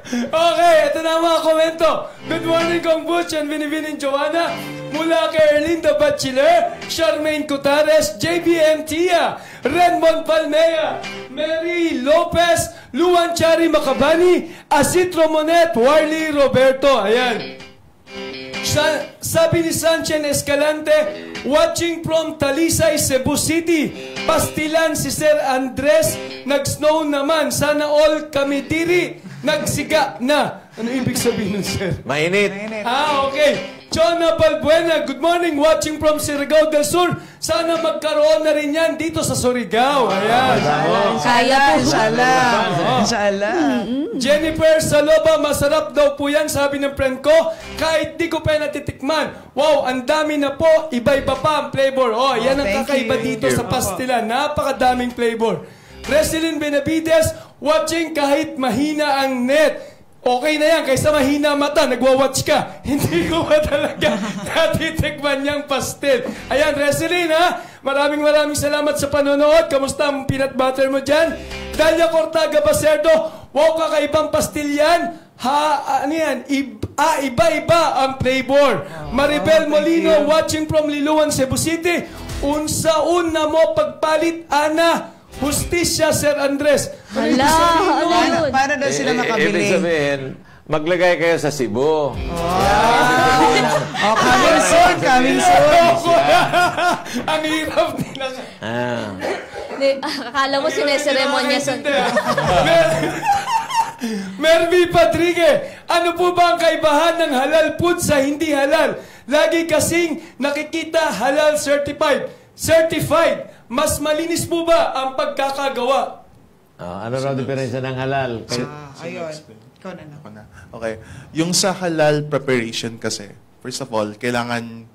Okay, ito na ang mga komento. Good morning, Kong Butch and Vinivin and Joanna. Mula kay Erlinda Bachelor, Charmaine Cutares, JBM Tia, Renmond Palmea, Mary Lopez, Luan Chari Macabani, Asitro Monet, Warley Roberto. Ayan. Sabi ni Sanchez Escalante, watching from Talisay, Cebu City. Pastilan si Sir Andres, nag-snow naman. Sana all kami diri, nagsiga na. Ano ibig sabihin nun, sir? Mainit. Okay. Chona Balbuena, good morning, watching from Surigao del Sur. Sana magkaroon na rin yan dito sa Surigao. Ayan. Kaya po. Inshallah. Jennifer Saloba, masarap daw po yan, sabi ng friend ko. Kahit di ko pa natitikman. Wow, ang dami na po. Iba-iba pa ang flavor. Oh, yan ang thank kakaiba you. dito sa pastilan. Napakadaming flavor. Resilin Benavides, watching kahit mahina ang net. Okay na yan, kaysa mahina mata, nagwa-watch ka. Hindi ko ba talaga natitikman niyang pastel. Ayan, Resilin, ha? Maraming salamat sa panonood. Kamusta ang peanut butter mo dyan? Dalia Cortaga Bacerdo, wow, kakaibang pastil yan. Ano yan? Iba-iba ang flavor. Maribel Molino, watching from Liluan, Cebu City. Unsaun na mo pagpalit, Ana. Hustisya, Sir Andres. Hala, ano yun? Para daw sila Ibig makabili. sabihin, maglagay kayo sa Cebu. Coming soon. Ang hirap nila Akala mo sineseremonya sa... Mervy Padrigue, ano po ba ang kaibahan ng halal food sa hindi halal? Lagi kasing nakikita halal certified. Mas malinis po ba ang pagkakagawa? Ano raw diferensya ng halal? Ayun. Ikaw na. Ako na. Okay. Yung sa halal preparation kasi, first of all, kailangan,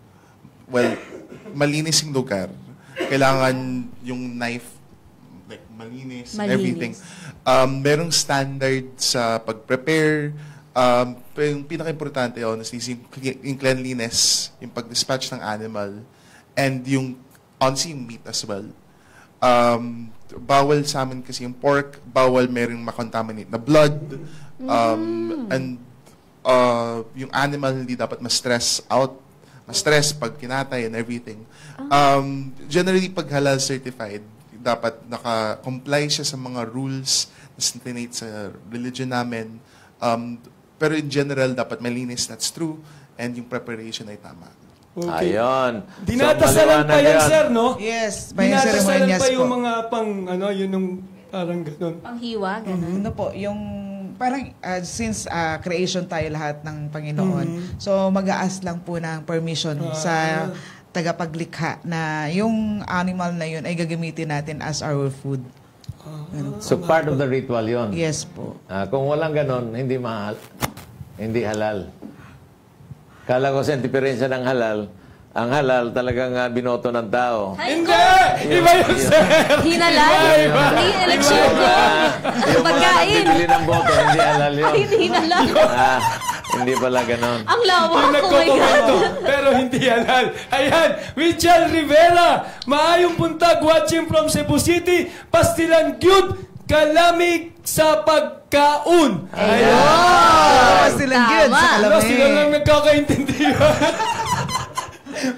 malinis yung lugar. Kailangan yung knife, like, malinis. Everything. Merong standard sa pag-prepare. Pero yung pinaka-importante, honestly, yung cleanliness, yung pag-dispatch ng animal, and yung, honestly, yung meat as well. Bawal sa amin kasi yung pork, bawal merong makontaminate na blood, and yung animal hindi dapat ma-stress pag kinatay and everything. Generally, pag halal certified, dapat naka-comply siya sa mga rules na sintinate sa religion namin. Pero in general, dapat malinis, that's true, and yung preparation ay tama. Okay. Ayun. Dinadasalan pa yan, sir, no? Yes, may Dinadasalan ceremonies pa yung po. mga yun yung parang gano'n. Panghiwa, gano'n. Ano po, yung parang since creation tayo lahat ng Panginoon, so mag-aas lang po ng permission sa tagapaglikha na yung animal na yun ay gagamitin natin as our food. So part of the ritual yon. Yes po. Kung walang ganon, hindi mahal. Hindi halal. Kala ko sa diferensya ng halal, ang halal talagang binoto ng tao. Hindi! Iba yun, sir! Hinalal? Hindi, eleksyon ko. Yung mga Pagkain. nagbibili ng boto, hindi halal yun. Ay, hindi hinalal. Hindi pala ganon. Ang lawak, Yung oh my nagkokomento, God. pero hindi halal. Ayan, Michelle Rivera, maayong puntag watching from Cebu City, pastilan cute, kalamig sa pagkaon. Oh, sila good Tama. sa Ano, sila kalamig. lang nagkakaintindihan.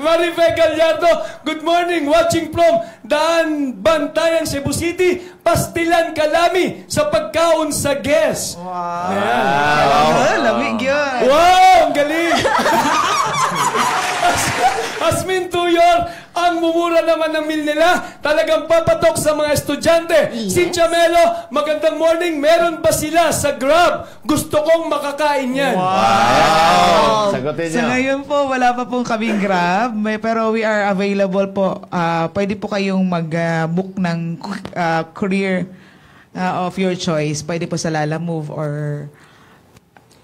Marife Gallardo, good morning, watching from Daan Bantayan, Cebu City, pastilan kalami sa pagkaon sa guest. Oh, lamig yun. Wow, ang galing! Asmin Tuyor, ang mumura naman ng meal nila, talagang papatok sa mga estudyante. Yes. Cynthia Melo, magandang morning, meron ba sila sa Grab? Gusto kong makakain yan. Sagutin Sa nyo. ngayon po, wala pa pong kaming Grab, pero we are available po. Pwede po kayong mag-book ng courier of your choice. Pwede po sa Lala Move or...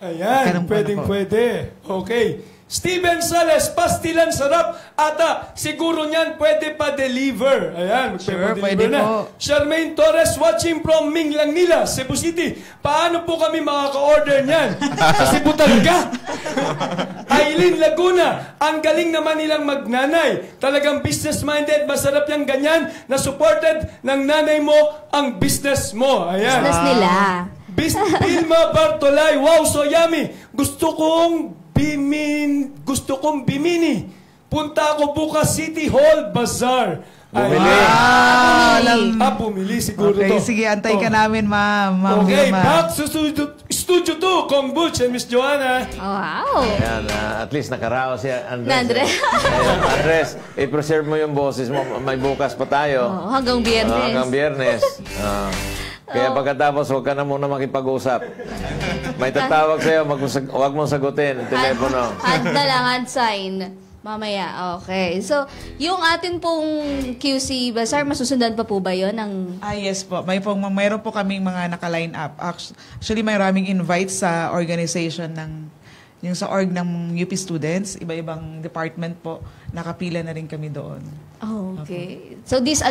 Ayan, Ganun po na po. pwede. Okay. Steven Sales, pastilan sarap. Ata, siguro niyan pwede pa deliver. Ayan, Sure, magpe-deliver pwede na. po. Charmaine Torres, watching from Minglangila, Cebu City. Paano po kami makaka-order niyan? Sa Cebu talaga. Aileen Laguna, ang galing naman nilang magnanay. Talagang business-minded, masarap yung ganyan na supported ng nanay mo ang business mo. Ayan. Business nila. Vilma Bartolay, wow, so yummy. Gusto kong bimini. Punta ako bukas City Hall Bazaar. Bumili. Bumili siguro Okay, to. sige, antay ka namin, ma'am. Okay, Vilma. back sa Studio 2, Kong Butch and Miss Joanna. Wow. Ayan, at least nakaraos si Andres. Andres. Ayan, Andres, i-preserve mo yung boses mo. May bukas pa tayo. Oh, hanggang Biyernes. Hanggang Biyernes. Kaya pagkatapos, huwag ka na muna makipag-usap. May tatawag sa'yo, huwag mong sagutin. Telepono. Hand na lang, hand sign. Mamaya, okay. So, yung atin pong QC Bazaar, masusundan pa po ba yun? Yes po. Mayroon po kaming mga naka-line up. Actually, may maraming invites sa organization yung sa org ng UP students, iba-ibang department po, nakapila na rin kami doon. Oh, okay. So, this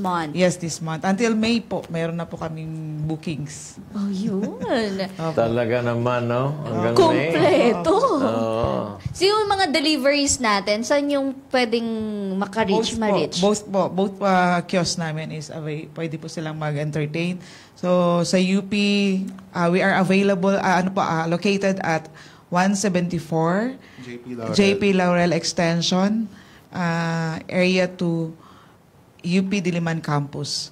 month? Yes, this month. Until May po, mayroon na po kaming bookings. Oh, yun. Talaga naman, no? Hanggang May. Kompleto. Oo. So, yung mga deliveries natin, saan yung pwedeng ma-reach? Both kiosk namin is pwede po silang mag-entertain. So, sa UP, we are available, located at 174 JP Laurel Extension, Area 2, UP Diliman Campus.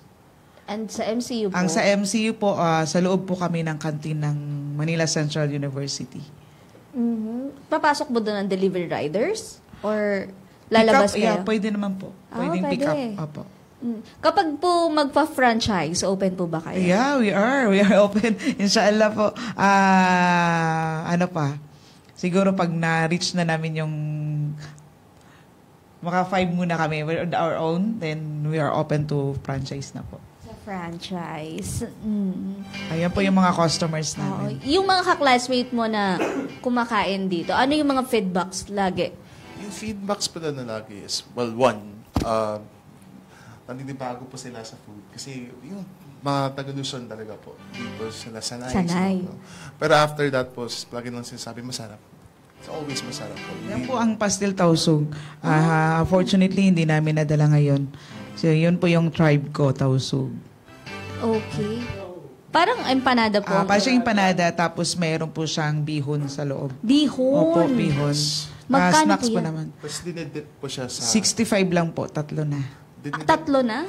And sa MCU po? Ang sa MCU po, sa loob po kami ng kantin ng Manila Central University. Papasok mo doon ang delivery riders? Or lalabas Pick up, kayo? yeah, pwede naman po. Pwedeng pick up. pwede. Opo. Kapag po magpa-franchise, open po ba kayo? Yeah, we are. We are open. Inshallah po. Ano pa? Siguro pag na-reach na namin yung maka 5 muna kami. We're on our own. Then we are open to franchise na po. Sa franchise. Ayan po yung mga customers Oo. namin. Yung mga ka-classmate mo na kumakain dito, ano yung mga feedbacks lagi? Yung feedbacks pala na lagi is, well, one, naninibago po sila sa food. Kasi yung mga taga-Luzon talaga po, hindi po sila sanay. Sanay. So, pero after that po, lagi lang sinasabi, masarap. It's always masarap po. Yan po ang pastel tausug. Fortunately, hindi namin nadala ngayon. So, yun po yung tribe ko, tausug. Okay. Parang empanada po. Parang siyang empanada, tapos mayroon po siyang bihon sa loob. Bihon. Opo, bihon. Magkano Snacks po po yan? naman. Tapos dinedip po siya sa... 65 lang po, 3 na. Tatlo na.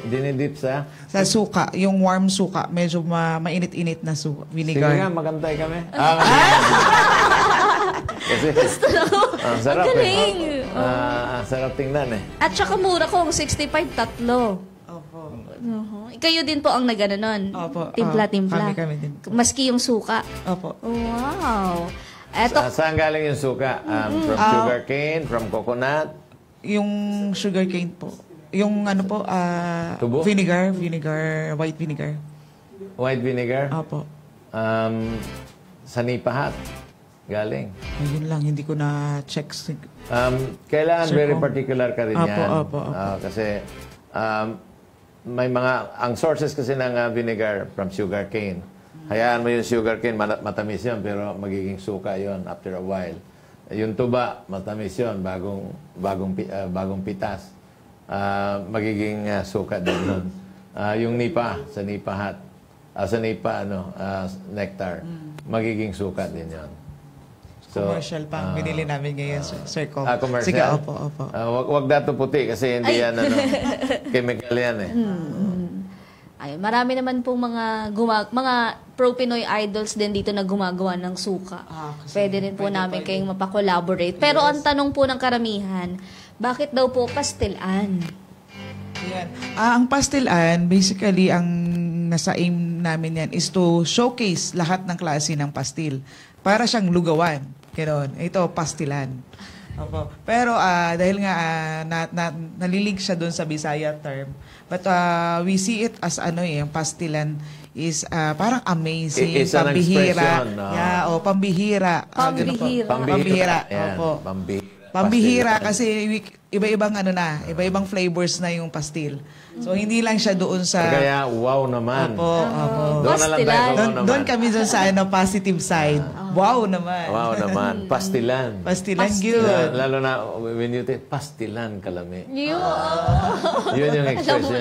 Dinidip sa... Sa suka, yung warm suka, medyo mainit-init na suka, Sige vinegar. nga, magantay kami. Kasi, ang sarap Ang galing. sarap tingnan eh. At saka mura kung 65, tatlo. Opo. Kayo din po ang nagano nun? Opo. Timpla-timpla. Kami din. Maski yung suka. Opo. Wow. Eto, Saan galing yung suka? From sugar cane, from coconut? Yung sugar cane po. Yung ano po, Tubo? vinegar, white vinegar. White vinegar? Opo. Sa nipahat. Galing. Ayun lang, hindi ko na check. Kailangan Sir, very kung- particular ka rin Opo, yan. opo. Kasi may ang sources kasi ng vinegar from sugar cane. Hayaan mo yung sugar cane, matamis yun, pero magiging suka yon after a while. Yung tuba, matamis yun, bagong pitas. Magiging suka din nun. Yung nipa, sa nipahat, sa nipa, nectar, magiging suka din yon. Commercial pa ang binili namin ngayon, Sir Com. Commercial? Sige, opo. Wag dato puti kasi hindi yan chemical yan eh. ay, marami naman pong mga pro-Pinoy idols din dito na gumagawa ng suka. Pwede rin po namin kayong mapakolaborate. Pero ang tanong po ng karamihan, bakit daw po pastilan? Yan. Ang pastilan, basically, ang nasa aim namin yan is to showcase lahat ng klase ng pastil. Para siyang lugawan. Ganoon. Ito, pastilan. Opo. Pero dahil nga nalilig siya doon sa Bisaya term, but we see it as yung pastilan is parang amazing, It's an pambihira. expression, no? Yeah, pambihira. Ganun po. Pambihira. Yan, Opo. pambihira. Pambihira Pastilan. kasi iba-ibang iba-ibang flavors na yung pastil. So hindi lang siya doon sa Kaya wow naman. Opo. Doon na lang tayo sa wow naman. Doon kami doon sa positive side. Wow naman. Wow naman. Pastilan. Pastilan good. Lalo na when you take pastilan kalami. Yun. Yun yung expression.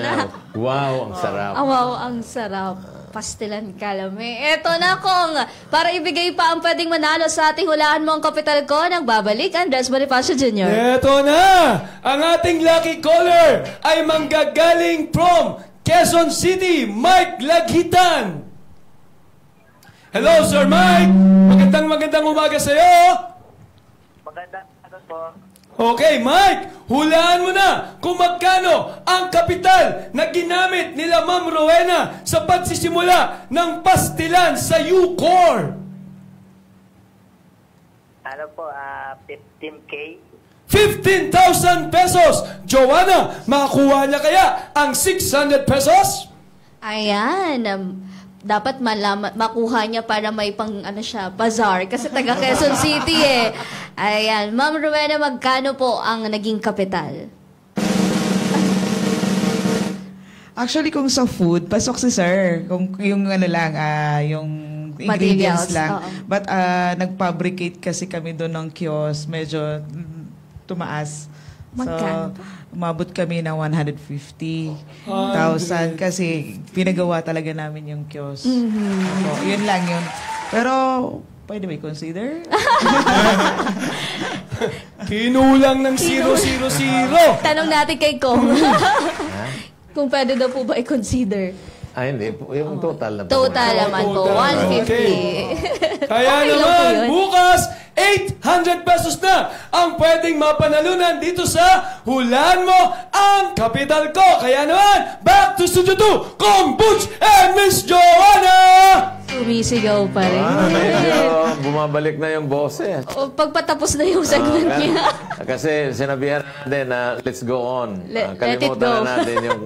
Wow, ang sarap. Wow, ang sarap. Pastilan kalami. Eto na kung para ibigay pa ang pwedeng manalo sa ating hulaan mo ang kapital ko nang babalik Andres Bonifacio Jr. Eto na! Ang ating lucky caller ay manggagaling from Quezon City, Mike Laghitan. Hello, Sir Mike! Magandang umaga sa iyo. Magandang araw po. Okay, Mike, hulaan mo na kung magkano ang kapital na ginamit nila Ma'am Rowena sa pagsisimula ng pastilan sa UCOR. Ano po, 15K? 15,000 pesos! Joanna, makakuha niya kaya ang 600 pesos? Ayan. Dapat makuha niya para may bazaar. Kasi taga Quezon City eh. Ayan. Ma'am Rowena, magkano po ang naging kapital? Actually, kung sa food, pasok si Sir. Kung yung yung ingredients Materials, lang. oo. But nag-fabricate kasi kami doon ng kiosk. Medyo tumaas. Magkano po? Umabot kami ng 150,000 kasi pinagawa talaga namin yung kiosk. Opo, yun lang yun. Pero, pwede ba i-consider? Kinulang ng 000. Tanong natin kay Kong. Kung pwede daw po ba i-consider? Hindi. Yung total na. Total naman po, Total. 150. Kaya Okay lang po naman, yun. bukas, 800 pesos na ang pwedeng mapanalunan dito sa Hulaan Mo ang Kapital Ko. Kaya naman, back to Studio 2, Kong Butch and Miss Joanna! Sumisigaw pa rin. Medyo bumabalik na yung boses. O, pagpatapos na yung segment niya. Kasi sinabihan natin na let's go on. Let it Kalimutan go. na natin yung...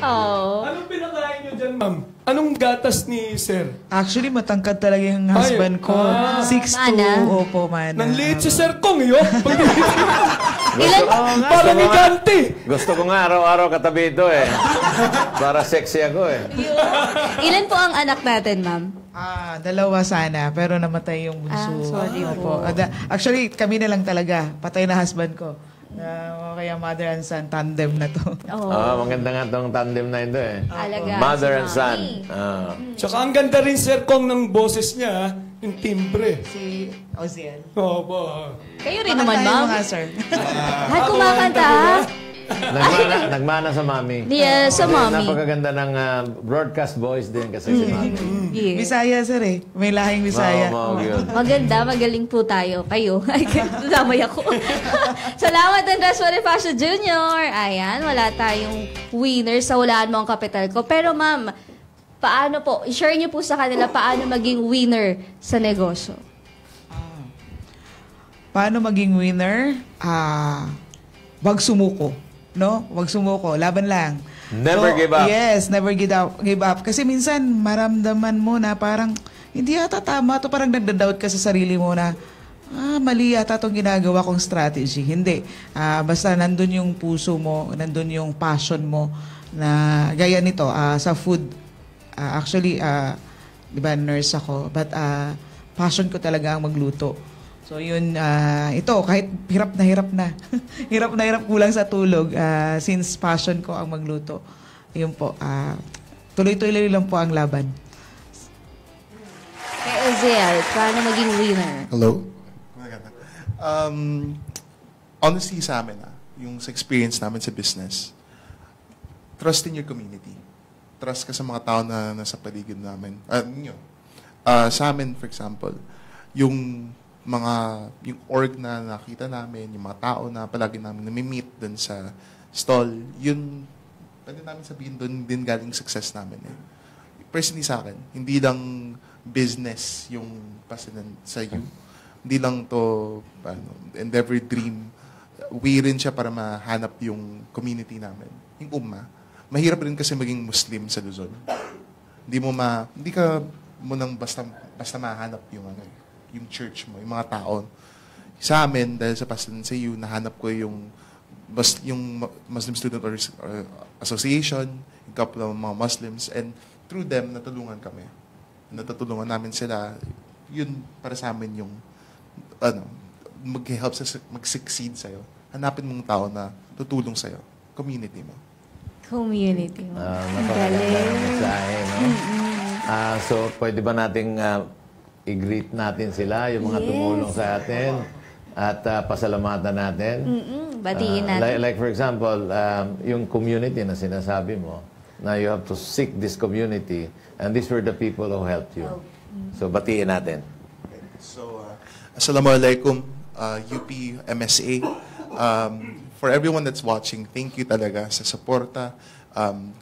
Oh. Anong pinakain nyo dyan, ma'am? Anong gatas ni Sir? Actually, matangkad talaga yung husband ko. 6'2". Mana. Opo, mana. Nanliit si Sir Kong, yun. Ilan? Parang iganti. Gusto ko nga araw-araw katabi ito eh. Para sexy ako eh. Ilan po ang anak natin, ma'am? Dalawa sana, pero namatay yung bunso. sorry po. Actually, kami na lang talaga. Patay na husband ko. Kaya mother and son, tandem na to. Maganda nga itong tandem na ito eh. Alaga. Mother si and son. Mami. Tsaka ang ganda rin, Sir Kong, ng boses niya, yung timbre. Si Oziel. Opo. Kayo rin naman, Tayo ma'am. mga sir. Lahat kumakanta, ha? Nagmana sa mami. Yes, sa mami. Napakaganda ng broadcast voice din kasi si mami. Yes. Bisaya sir eh. May lahing Bisaya. Yun. Maganda, magaling po tayo. Kayo. Ay, damay ako. Salamat, Andres Bonifacio Jr. Ayan, wala tayong winner sa Hulaan Mo ang Kapital Ko. Pero ma'am, paano po, i-share niyo po sa kanila paano maging winner sa negosyo. Paano maging winner? Wag sumuko. No? Wag sumuko. Laban lang. Never give up. Yes, never give up. Kasi minsan, maramdaman mo na parang, hindi yata tama to. Parang nagda-doubt ka sa sarili mo na, mali yata itong ginagawa kong strategy. Hindi. Basta nandun yung puso mo, nandun yung passion mo, na gaya nito, sa food. Actually, di ba, nurse ako, but passion ko talaga ang magluto. So yun, ito, kahit hirap na, hirap na hirap kulang sa tulog, since passion ko ang magluto. Yun po, tuloy-tuloy lang po ang laban. Kay Oziel, paano maging winner? Hello? Honestly sa amin, yung sa experience namin sa business, trust in your community. Trust ka sa mga tao na nasa paligid namin. Sa amin, for example, yung org na nakita namin, yung mga tao na palagi namin nami-meet dun sa stall, yun, pwede namin sabihin dun din galing success namin eh. Personally sa akin, hindi lang business yung pasinan sa you. Hindi lang to endeavor dream. Way rin siya para mahanap yung community namin. Yung mahirap rin kasi maging Muslim sa Luzon. Hindi ka mo nang basta mahanap yung church mo, yung mga tao. Sa amin, dahil sa Pasinan sa You, nahanap ko yung Muslim Student Association, yung couple ng mga Muslims, and through them, natulungan kami. Natutulungan namin sila. Yun, para sa amin yung mag-help mag-succeed sa'yo. Hanapin mong tao na tutulong sa'yo. Community mo. Community mo. Napakaganda ng mensahe, no? So, pwede ba nating i-greet natin sila, yung mga tumulong sa atin, at pasalamatan natin? Batiin natin. Like for example, yung community na sinasabi mo, na you have to seek this community, and these were the people who helped you. So, batiin natin. So, Assalamualaikum, UP MSA. For everyone that's watching, thank you talaga sa suporta.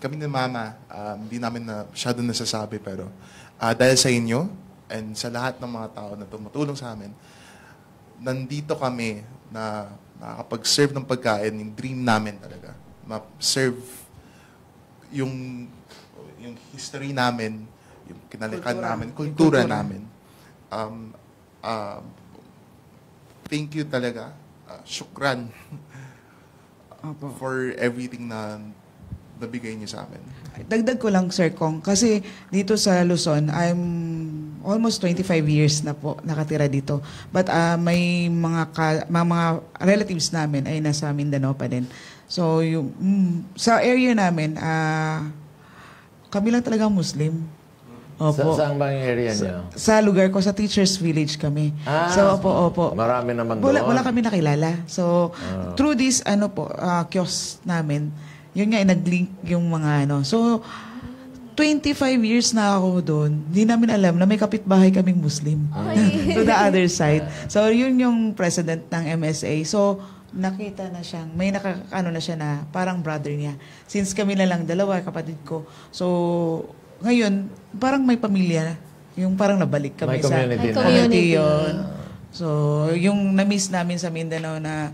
Kami ni Mama, hindi namin masyado nasasabi, pero dahil sa inyo, and sa lahat ng mga tao na tumutulong sa amin, nandito kami na nakakapag-serve ng pagkain, yung dream namin talaga. Ma-serve yung history namin, yung kinalikan namin, kultura namin. Thank you talaga. Shukran for everything na nabigay niyo sa amin. Dagdag ko lang, Sir Kong, kasi dito sa Luzon, I'm almost 25 years na po nakatira dito. But may mga relatives namin ay nasa Mindanao pa din. So, sa area namin, kami lang talaga Muslim. Opo. Saan ba yung area niyo? Sa lugar ko, sa Teachers Village kami. So, opo. Marami naman doon. Wala kami nakilala. So, through this, kiosk namin, yun nga, nag-link yung mga So, 25 years na ako doon, hindi namin alam na may kapitbahay kaming Muslim. To the other side. So, yun yung president ng MSA. So, nakita na siyang, may na siya na parang brother niya. Since kami na lang dalawa, kapatid ko. So, ngayon, parang may pamilya. Yung parang nabalik kami May community May na. community. yun. So, yung na-miss namin sa Mindanao na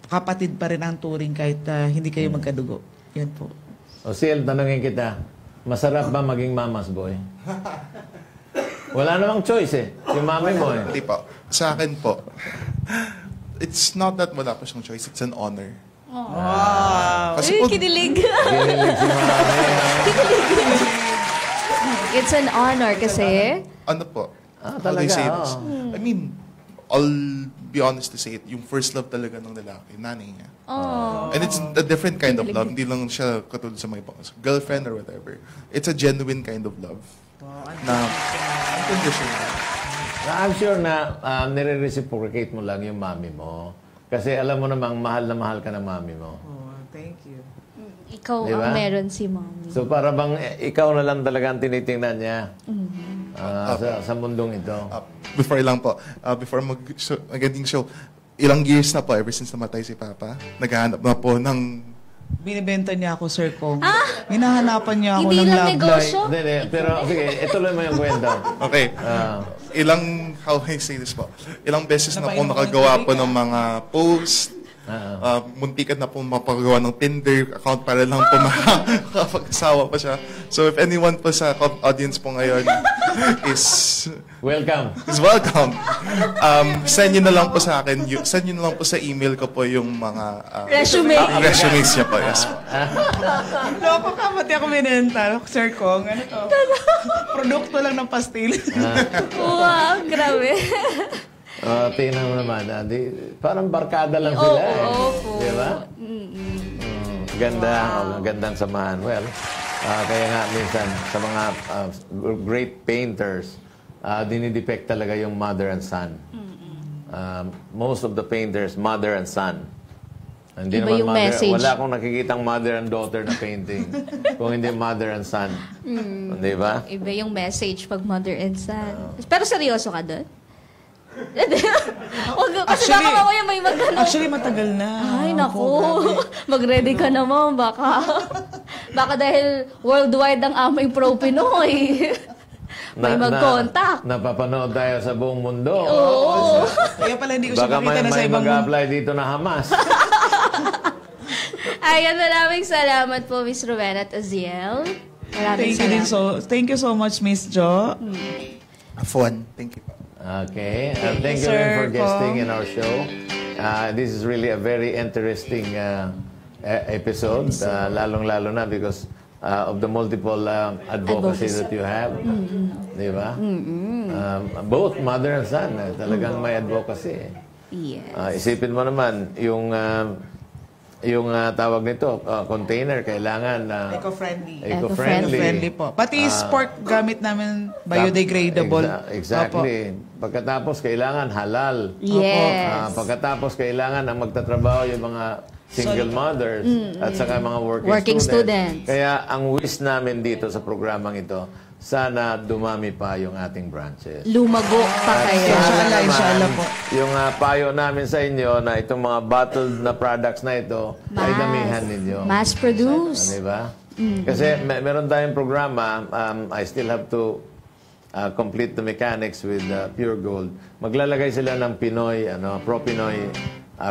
kapatid pa rin ang turing kahit hindi kayo magkadugo. Yun po. O Sil, tanungin kita, masarap ba maging mama's boy? Wala namang choice eh. Yung mami mo eh. Hindi po. Sa akin po, it's not that wala pa siyang choice, it's an honor. Kasi po, Kinilig. Kinilig si mami. It's an honor kasi. ano po, Ah, how do I talaga, say this? oh. I mean, I'll be honest to say it, yung first love talaga ng lalaki, nanay niya. Oh. And it's a different kind of love. Hindi lang siya katulad sa mga ibang girlfriend or whatever. It's a genuine kind of love. Na unconditional. I'm sure na nire-reciprocate mo lang yung mami mo. Kasi alam mo namang mahal na mahal ka ng mami mo. Oh, thank you. Ikaw Diba? ang meron si mommy. So para bang ikaw na lang talaga ang tinitingnan niya sa mundong ito. Before lang po, before mag-ending show, ilang years na po, ever since namatay si Papa, naghahanap na po ng... Binibenta niya ako, Sir Kong. Hinahanapan niya ako Hindi ng lang love negosyo? life. Hindi. Pero sige, ituloy mo yung kwento. Okay. How I say this po? Ilang beses na po Napainom ko ng nakagawa tubig, po ng mga post. Muntikan na po mapagawa ng Tinder account para lang po makapag-asawa pa siya. So if anyone po sa audience po ngayon is Welcome. welcome, send nyo na lang po sa akin, send nyo na lang po sa email ko po yung mga Resume. resumes niya po. Yes po. Loko ka, pati ako binenta. Sir Kong, ano to? Produkto lang ng pastil. Wow, grabe. Tingnan mo naman, parang barkada lang sila eh. Opo. Di ba? Gandang samahan. Well, kaya nga minsan sa mga great painters, dinidepect talaga yung mother and son. Most of the painters, mother and son. Hindi Iba naman yung mother, message. wala akong nakikitang mother and daughter na painting. Kung hindi mother and son. Di ba? Iba yung message pag mother and son. Pero seryoso ka doon? Kasi baka mamaya may magano. Actually, matagal na. Ay, naku. Mag-ready ka naman, baka. Baka dahil worldwide ang aming pro Pinoy. May mag-contact. Napapanood tayo sa buong mundo. Oo. Kaya pala hindi ko siya Baka makita na sa may ibang mag-apply dito na Hamas. Ayan, maraming salamat po, Miss Rowena at Aziel. Maraming salamat. Thank you so much, Miss Jo. Fun. Thank you. Okay. Thank you Sir rin for guesting Kong. in our show. This is really a very interesting episode, lalong-lalo na because of the multiple advocacy that you have. Di ba? Both mother and son, talagang may advocacy. Yes. Isipin mo naman, yung tawag nito, container, kailangan Eco-friendly. eco-friendly. Friendly po. Pati pork gamit namin biodegradable. Exactly. Pagkatapos, kailangan halal. Yes. Pagkatapos, kailangan ang magtatrabaho yung mga single mothers at saka mga Working students. Kaya ang wish namin dito sa programang ito, sana dumami pa yung ating branches. Lumago pa kayo. Inshallah, inshallah po. Yung payo namin sa inyo na itong mga bottled na products na ito ay damihan ninyo. Mass produce. Di ba? Kasi meron tayong programa, I still have to complete the mechanics with Pure Gold. Maglalagay sila ng Pinoy, pro-Pinoy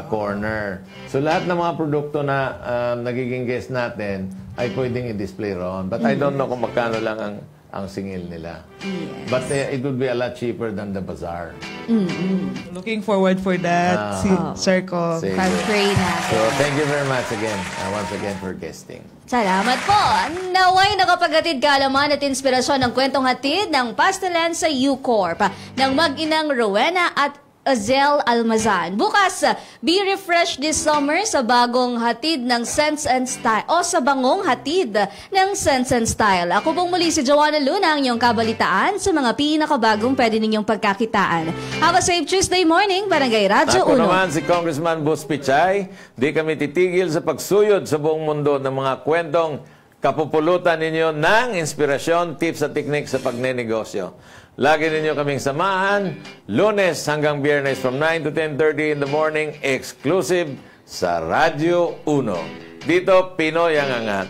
corner. So lahat ng mga produkto na nagiging guest natin ay pwedeng i-display roon. But I don't know kung magkano lang ang singil nila. Yes. But it would be a lot cheaper than the bazaar. Looking forward for that, Sir Kong. Sige. Pag-pray na. So thank you very much again, once again for guesting. Salamat po. Naway nakapaghatid kaalaman at inspirasyon ng kwentong hatid ng Pastelan sa U-Corp ng mag-inang Rowena at Aziel Almazan. Bukas, be refreshed this summer sa bagong hatid ng Sense and Style o sa bangong hatid ng Sense and Style. Ako pong muli si Joanna Luna, ang inyong kabalitaan sa mga pinakabagong pwede ninyong pagkakitaan. Have a safe Tuesday morning, Barangay Radyo Ako 1. naman si Congressman Bus Pichay. Di kami titigil sa pagsuyod sa buong mundo ng mga kwentong kapupulutan ninyo ng inspirasyon, tips at techniques sa pagnenegosyo. Lagi ninyo kaming samahan, Lunes hanggang Biyernes from 9 to 10:30 in the morning, exclusive sa Radyo 1. Dito, Pinoy ang angat.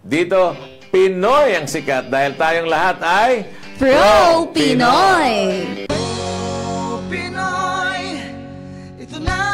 Dito, Pinoy ang sikat dahil tayong lahat ay Pro Pinoy! Pinoy, ito na